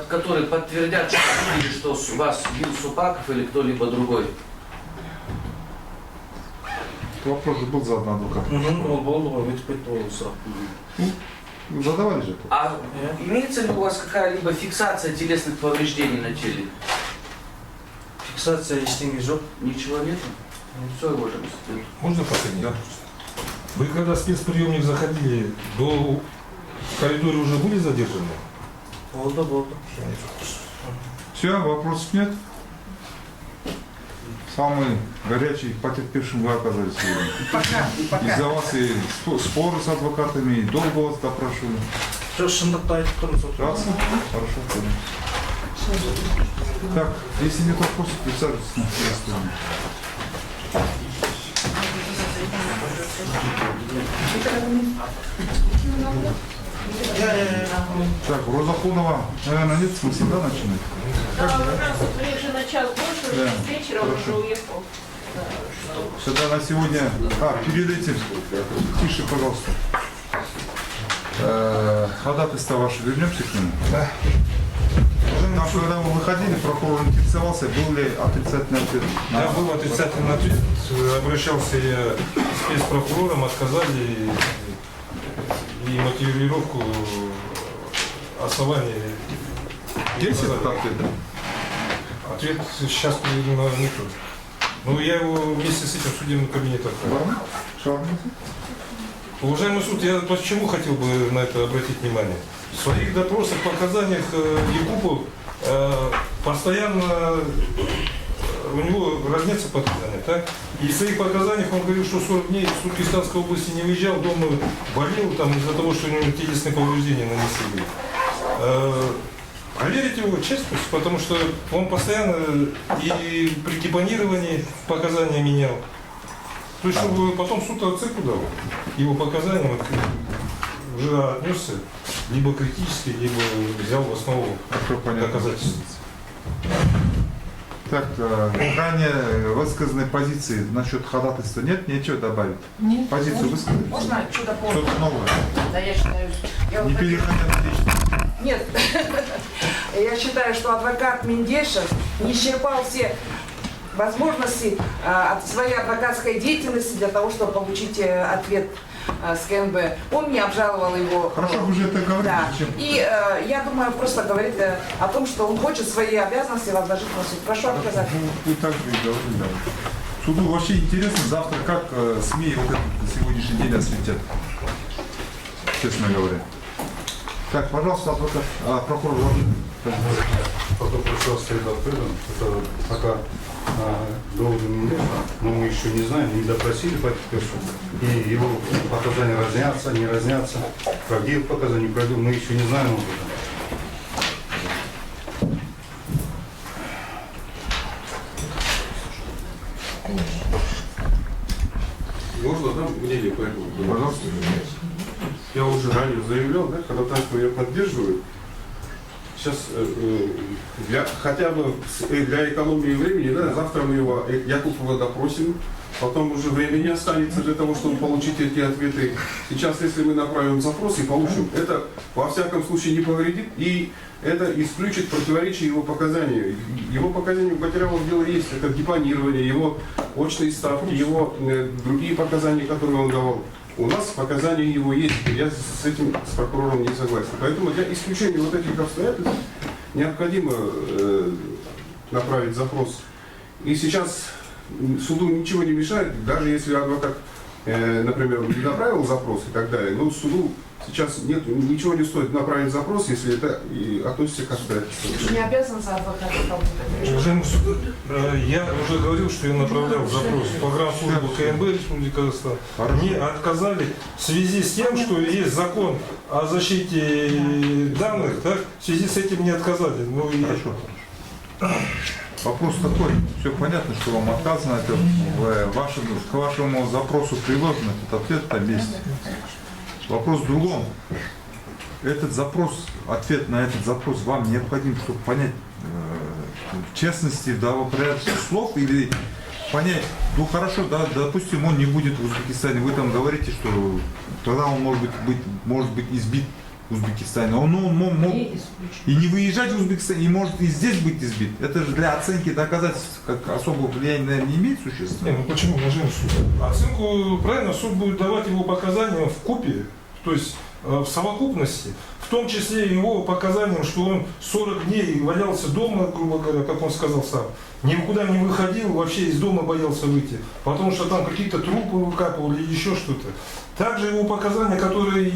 которые подтвердят, что видели, что вас бил Супаков или кто-либо другой? Вопрос же был задан адвокатом. Он был, сразу. Задавали же. А имеется ли у вас какая-либо фиксация телесных повреждений на теле? Фиксация ештеңе жоқ. Ничего нет? Все, уважаемый суд. Можно последний, да? Вы когда в спецприемник заходили, в коридоре уже были задержаны? Болды. Все, вопросов нет? Самый горячий потерпевшим вы оказались сегодня. Пока. Из-за вас и споры с адвокатами, и долго вас допрашивали. Шындықты айтып тұрмыз. Хорошо, понял. Так, если нет вопросов, присаживайтесь на место. Так, Розахунова, наверное, нет смысла, да, начинать? Мне уже на час больше, уже с вечера он уже уехал. Сюда на сегодня... перед этим... Тише, пожалуйста. Ходатайство ваше, вернемся к нему? Да. Там, когда вы выходили, прокурор интересовался, был ли отрицательный ответ? Да, был отрицательный ответ. Обращался я с спецпрокурором, отказали и мотивировку основания. Есть этот ответ? Ответ сейчас нету. Ну, я его вместе с этим судебным кабинетом. Уважаемый суд, я почему хотел бы на это обратить внимание? В своих допросах, показаниях Якупов постоянно у него разнятся показания, так? И в своих показаниях он говорил, что 40 дней в Туркестанской области не выезжал, дома болел там из-за того, что у него телесные повреждения нанесли. Проверить его честность, потому что он постоянно и при кипанировании показания менял. То есть, чтобы потом суд оценку дал его показаниям, уже отнесся либо критически, либо взял в основу доказательств. Так, ранее высказанной позиции насчет ходатайства нет? Нечего добавить? Нет. Позицию высказали? Можно что-то помнить? Что-то новое? Да, я считаю... Не переходя на личность. Нет. Я считаю, что адвокат Мендешев не исчерпал все возможности от своей адвокатской деятельности для того, чтобы получить ответ с КНБ. Он не обжаловал его. Хорошо, вы же это говорите. Да. И я думаю, просто говорит о том, что он хочет свои обязанности возложить на суд. Прошу отказать. Вы так же и говорили, да. Суду вообще интересно завтра, как СМИ вот этот сегодняшний день осветят. Честно говоря. Так, пожалуйста, адвокат, прокурор Владимир. Потом пришел стоит открытым, это пока доводы не нет, но мы еще не знаем, не допросили потерпевшего, и его показания разнятся, не разнятся, правдивых показаний, правдивых, мы еще не знаем об этом. Можно, да, мнение по этому? Пожалуйста. Я уже ранее заявлял, да, ходатайство я поддерживаю. сейчас хотя бы для экономии времени, да, завтра мы его, Якупова допросим, потом уже времени не останется для того, чтобы получить эти ответы. Сейчас, если мы направим запрос и получим, это во всяком случае не повредит, и это исключит противоречие его показаний. Его показания в материалах дела есть, это депонирование, его очные ставки, его другие показания, которые он давал. У нас показания его есть, я с этим с прокурором не согласен. Поэтому для исключения вот этих обстоятельств необходимо направить запрос. И сейчас суду ничего не мешает, даже если адвокат, например, не направил запрос и так далее, но суду сейчас нет, ничего не стоит направить запрос, если это и относится к обстоятельствам. Не обязан за адвоката работать. Уважаемый суд, я уже говорил, что я направлял запрос в погранслужбу КНБ Республики Казахстан. Мне отказали в связи с тем, что есть закон о защите данных, так? В связи с этим мне отказали. Ну, Хорошо. Вопрос такой, все понятно, что вам отказано, это к вашему запросу приложен этот ответ там есть. Вопрос в другом. Этот запрос, ответ на этот запрос вам необходим, чтобы понять в честности, да, в порядке слов или понять, ну хорошо, да, допустим, он не будет в Узбекистане, вы там говорите, что тогда он может быть избит в Узбекистане. Он мог и не выезжать в Узбекистан, и может и здесь быть избит. Это же для оценки доказательств как особого влияния, наверное, не имеет существенно. Ну почему, уважаемый суд? Оценку, правильно, суд будет давать его показания в купе, то есть в совокупности, в том числе его показаниям, что он 40 дней валялся дома, грубо говоря, как он сказал сам, никуда не выходил, вообще из дома боялся выйти, потому что там какие-то трупы выкапывали или еще что-то. Также его показания, которые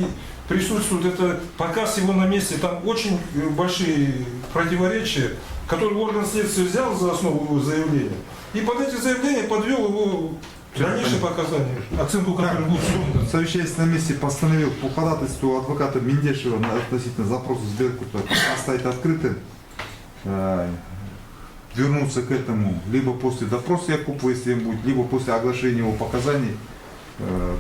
присутствуют, это показ его на месте, там очень большие противоречия, которые орган следствия взял за основу его заявления, и под эти заявления подвел его дальнейшие показания, оценку которой будет сумма. Совещаясь на месте, постановил по ходатайству адвоката Мендешева относительно запроса Сберкута оставить открытым, вернуться к этому либо после допроса Якупова, если им будет, либо после оглашения его показаний,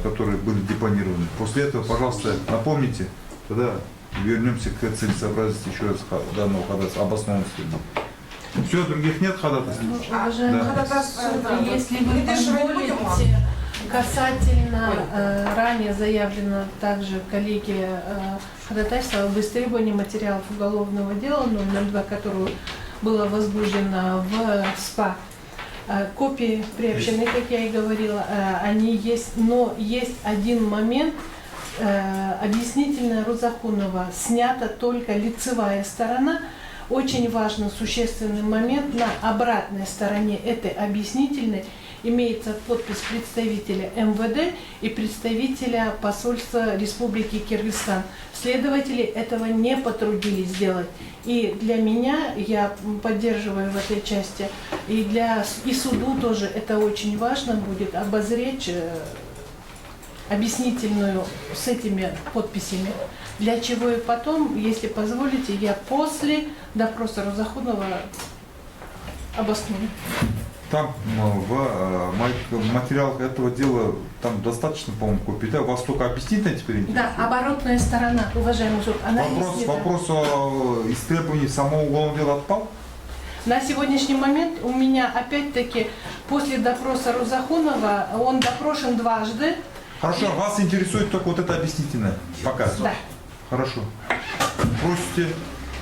которые были депонированы. После этого, пожалуйста, напомните, тогда вернемся к целесообразности еще раз данного ходатайства, обоснованности. Все, других нет ходатайств? Уважаемый суд, если вы позволите, касательно ранее заявлено также коллеги ходатайства об истребовании материалов уголовного дела номер 2, которое было возбуждено в СПА. Копии приобщены, как я и говорила, они есть, но есть один момент, объяснительная Рузахунова, снята только лицевая сторона. Очень важный, существенный момент, на обратной стороне этой объяснительной имеется подпись представителя МВД и представителя посольства Республики Киргизстан. Следователи этого не потрудились сделать. И для меня, я поддерживаю в этой части, и суду тоже это очень важно будет обозреть объяснительную с этими подписями. Для чего и потом, если позволите, я после допроса Рузахунова обосную. Там в материалах этого дела там достаточно, по-моему, копий, да? У вас только объяснительная теперь интересует? Да, оборотная сторона, уважаемый суд, она есть. Вопрос о истребовании самого уголовного дела отпал? На сегодняшний момент у меня опять-таки после допроса Рузахунова он допрошен дважды. Хорошо, вас интересует только вот это объяснительное пока? Да. Хорошо. Просите?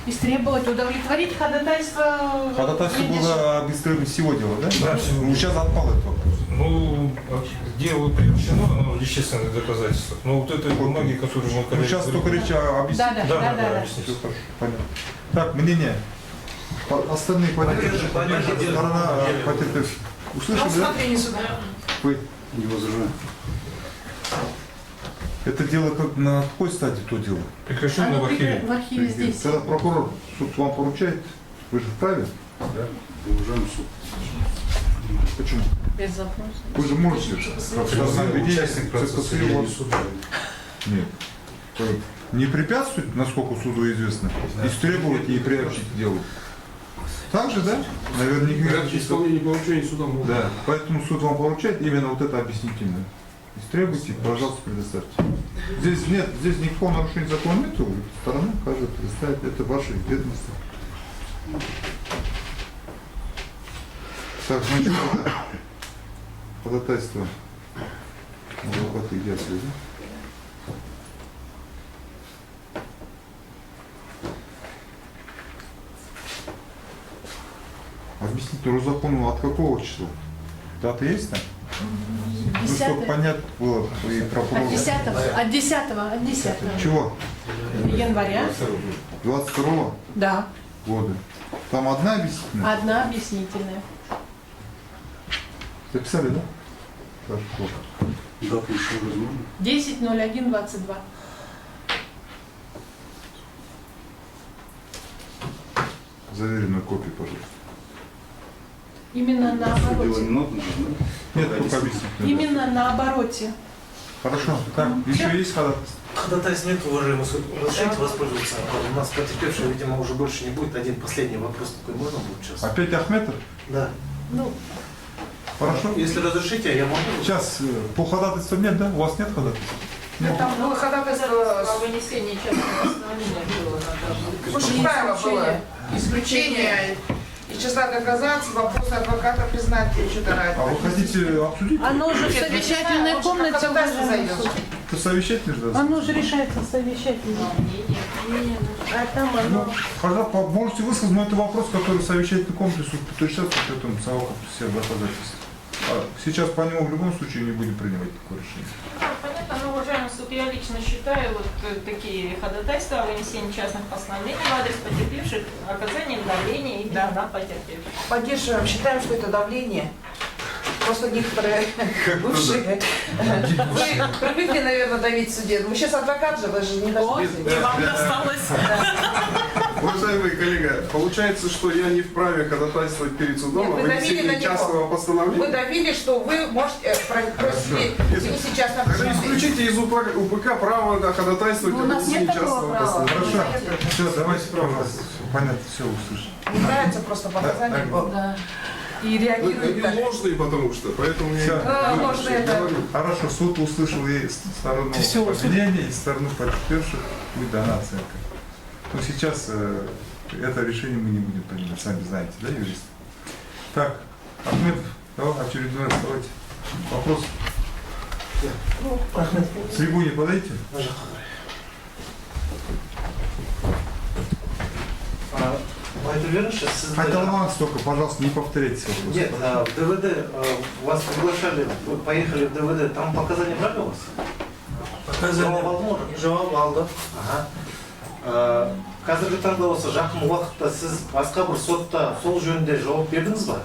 Истребовать, удовлетворить ходатайство. Ходатайство было об истребовании всего дела, да? Да, всего. Ну, сейчас отпал этот вопрос. Ну, дело приобщено, оно в естественных доказательствах. Но вот этой бумаги, которые мы... Ну, сейчас только речь о объяснении. Да. Все хорошо, понятно. Так, мнение. Остальные потерпевшие. Сторона потерпевших. Услышали, да? Вы Не возражаю. Это дело как на какой стадии то дело? Прекращено в архиве. В архиве здесь. Когда прокурор суд вам поручает, вы же вправе? Да, уважаемый суд. Почему? Без запроса. Вы же можете. Участник процесса или суда. Нет. Не препятствует, насколько суду известно, истребовать и приобщить делу. Так же, да? Наверное, Исполнение поручения суда. Да. Поэтому суд вам поручает именно вот это объяснительное. Истребуйте, пожалуйста, предоставьте. Здесь нет, здесь никакого нарушения закона нету. Сторона каждая предоставит, это ваши ведомства. Так, значит, ходатайство. Адвокаты где отсюда? Объясните, Рузакону от какого числа? Дата есть там? Ну, чтобы понятно было и прокурор. От 10 Чего? января. 22 Да. года. Там одна объяснительная? Одна объяснительная. Записали, да? Хорошо. Дата еще возможно? 10.01.22. Заверенную копию, пожалуйста. Именно на обороте. Нет, только объяснительная. Именно на обороте. Хорошо. Так, еще есть ходатайство? Ходатайств нет, уважаемый суд. Разрешите воспользоваться. У нас потерпевший, видимо, уже больше не будет. Один последний вопрос такой можно будет сейчас? Опять Ахметов? Да. Ну, хорошо. Если разрешите, я могу. Сейчас по ходатайству нет, да? У вас нет ходатайства? Нет. Там было ходатайство О вынесении частного постановления было на Очень правило было. Исключение из числа доказательств, вопросы адвоката признать что-то ранее. А вы хотите обсудить? оно же в совещательной комнате, уважаемый суд. Это совещательный же? Оно же решается совещательно. А там оно... Пожалуйста, можете высказать, но это вопрос, который совещательный комплекс решает в этом совокупности доказательств. Сейчас по нему в любом случае не будем принимать такое решение. Понятно, но, уважаемый суд, я лично считаю вот такие ходатайства о вынесении частных постановлений в адрес потерпевших оказанием давления именно на потерпевших. Поддерживаем, считаем, что это давление. Просто некоторые бывшие вы привыкли, наверное, давить в суде. Вы сейчас адвокат же, вы же не должны. И вам досталось. Уважаемый коллега, получается, что я не вправе ходатайствовать перед судом о Вы давили на вынесении частного него. постановления? Вы давили, что вы можете просить вынести частное Тогда постановление. исключите из УПК право ходатайствовать о вынесении частного постановления. Хорошо. Все, давайте, пожалуйста. Понятно, все услышали. Не нравится просто показания. Да. И реагирует Они ложные, потому что, поэтому я можно это. говорю. Хорошо, суд услышал и сторону обвинения, и сторону потерпевших, будет дана оценка. Но сейчас это решение мы не будем принимать, сами знаете, да, юрист? Так, Ахметов, давай очередной раз давайте. Вопрос. С трибуны подойти. Айталман только, пожалуйста, не повторяйте вопрос. Нет, в ДВД вас приглашали, вы поехали в ДВД, там показания брали у вас? Показания жауап алды. Қазіргі таңда осы жақын уақытта сіз басқа бір сотта сол жөнінде жауап бердіңіз ба?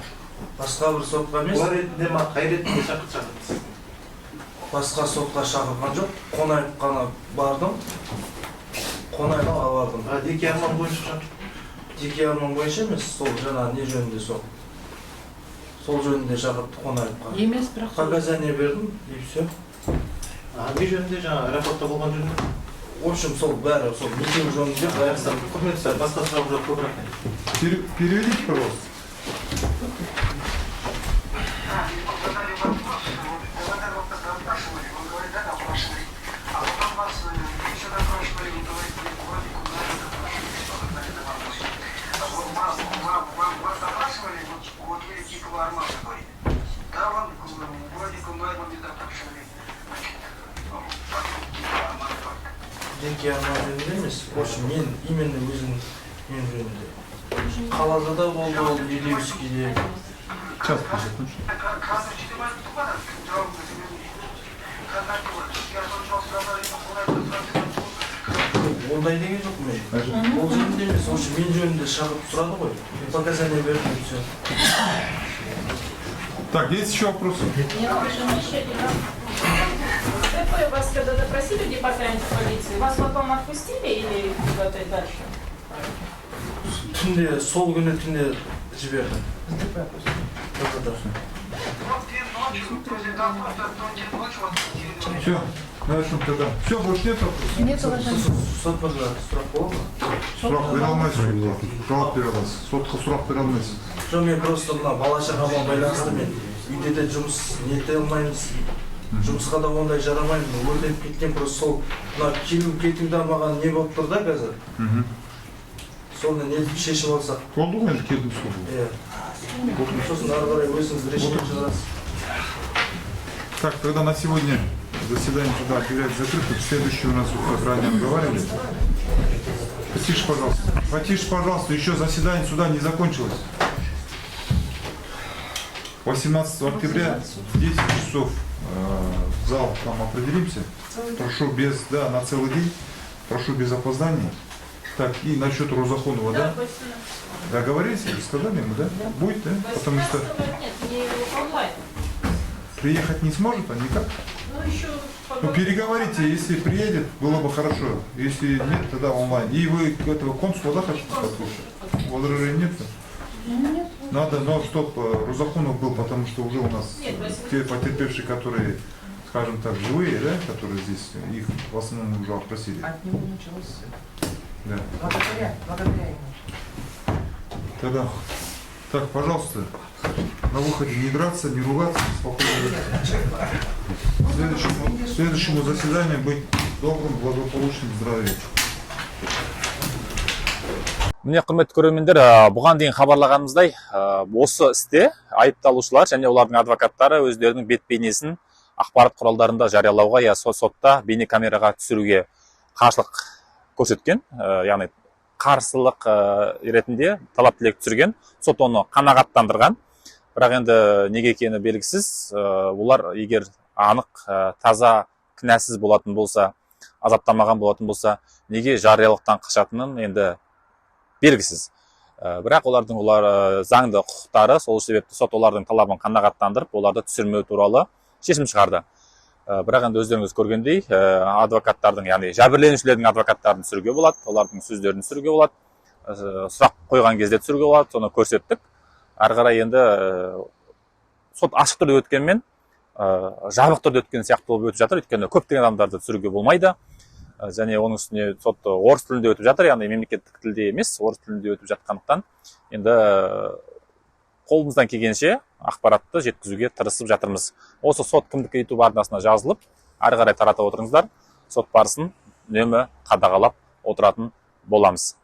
Басқа бір сотқа емес. Олар ретінде ма, қай ретінде шақырдыңыз? Басқа сотқа шақырған жоқ. Қонаев қана бардым. Қонаевқа бардым. Деке арман бойынша? Деке арман бойынша емес, сол жаңа не жөнінде сот. Сол жөнінде шақырды Қонаевқа. Емес, бірақ... Показания бердім, и все. Не жөнінде жаңа аэропортта болған жөнінде? В общем, сол бәрі, сол митинг жөнінде бәрі. Құрметті, басқа сұрақ жоқ, көп рахмет. Переведите, пожалуйста. Деке арман жөнінде емес. В общем, мен именно өзім мен жөнінде. Қалада да болды ол, Елеусскийде. Сейчас, секундочку. Ондай деген жоқ мен. Ол жөнінде емес. В общем, мен жөнінде шақырып сұрады ғой. Показания бердім, и все. Так, есть еще вопросы? Какой вас, когда допросили в департаменте полиции, вас потом отпустили или куда-то дальше? Түнде, сол күні түнде жіберді. Все, дальше тогда. Все, больше нет вопросов? Нет, уважаемый. Сот мырза, сұрақ болады ма? Сұрақ бере алмайсыз. Жауап бере аласыз. Сотқа сұрақ бере алмайсыз. Жоқ, мен просто мына бала шағама байланысты мен үйде де жұмыс нете алмаймыз. Жұмысқа да ондай жарамаймын, өртеніп кеткен, просто сол мына келу кетуде маған не болып тұр да қазір. Соны не шешіп алсақ. Болды ғой, енді келдің сол. Иә. Сосын ары қарай өзіңіз решение шығарасыз. Так, тогда на сегодня заседание суда объявляется закрытым. Следующий у нас, как ранее говорили. Потише, пожалуйста. Потише, пожалуйста. Еще заседание суда не закончилось. 18 октября в 10 часов в зал там определимся. Прошу без, да, на целый день. Прошу без опозданий. Так, и насчет Розахонова, да? Договорились, сказали ему, да? Будет, да? Потому что Нет, не онлайн. приехать не сможет, а никак. Ну, еще Ну, переговорите, если приедет, было бы хорошо. Если нет, тогда онлайн. И вы этого консула, да, хотите послушать? Возражений нет? Нет. Надо, но чтобы Розахонов был, потому что уже у нас те потерпевшие, которые, скажем так, живые, да, которые здесь, их в основном уже опросили. От него началось. Да. Благодаря ему. Тогда, так, пожалуйста, на выходе не драться, не ругаться, спокойно. Следующему заседанию быть добрым, благополучным, здравия. Міне құрметті көрермендер, бұған дейін хабарлағанымыздай, осы істе айыпталушылар және олардың адвокаттары өздерінің бет-бейнесін ақпарат құралдарында жариялауға, я сотта бейнекамераға түсіруге қарсылық көрсеткен, яғни қарсылық ретінде талап тілек түсірген, сот оны қанағаттандырған. Бірақ енді неге екені белгісіз, олар егер анық, таза, кінәсіз болатын болса, азаптамаған болатын болса, неге жариялықтан қашатынын енді белгісіз. Бірақ олардың заңды құқықтары, сол себепті сот олардың талабын қанағаттандырып, оларды түсірмеу туралы шешім шығарды. Бірақ енді өздеріңіз көргендей, адвокаттардың, яғни жәбірленушілердің адвокаттарын түсіруге болады, олардың сөздерін түсіруге болады, сұрақ қойған кезде түсіруге болады, соны көрсеттік. Ары қарай енді сот ашық түрде өткенмен, жабық түрде өткен сияқты болып өтіп жатыр, өйткені көптеген адамдарды түсіруге болмайды. Және оның үстіне сот орыс тілінде өтіп жатыр, яғни мемлекеттік тілде емес, орыс тілінде өтіп жатқандықтан, енді қолымыздан келгенше ақпаратты жеткізуге тырысып жатырмыз. Осы сот кімдікі YouTube арнасына жазылып, ары қарай тарата отырыңыздар, сот барысын үнемі қадағалап отыратын боламыз.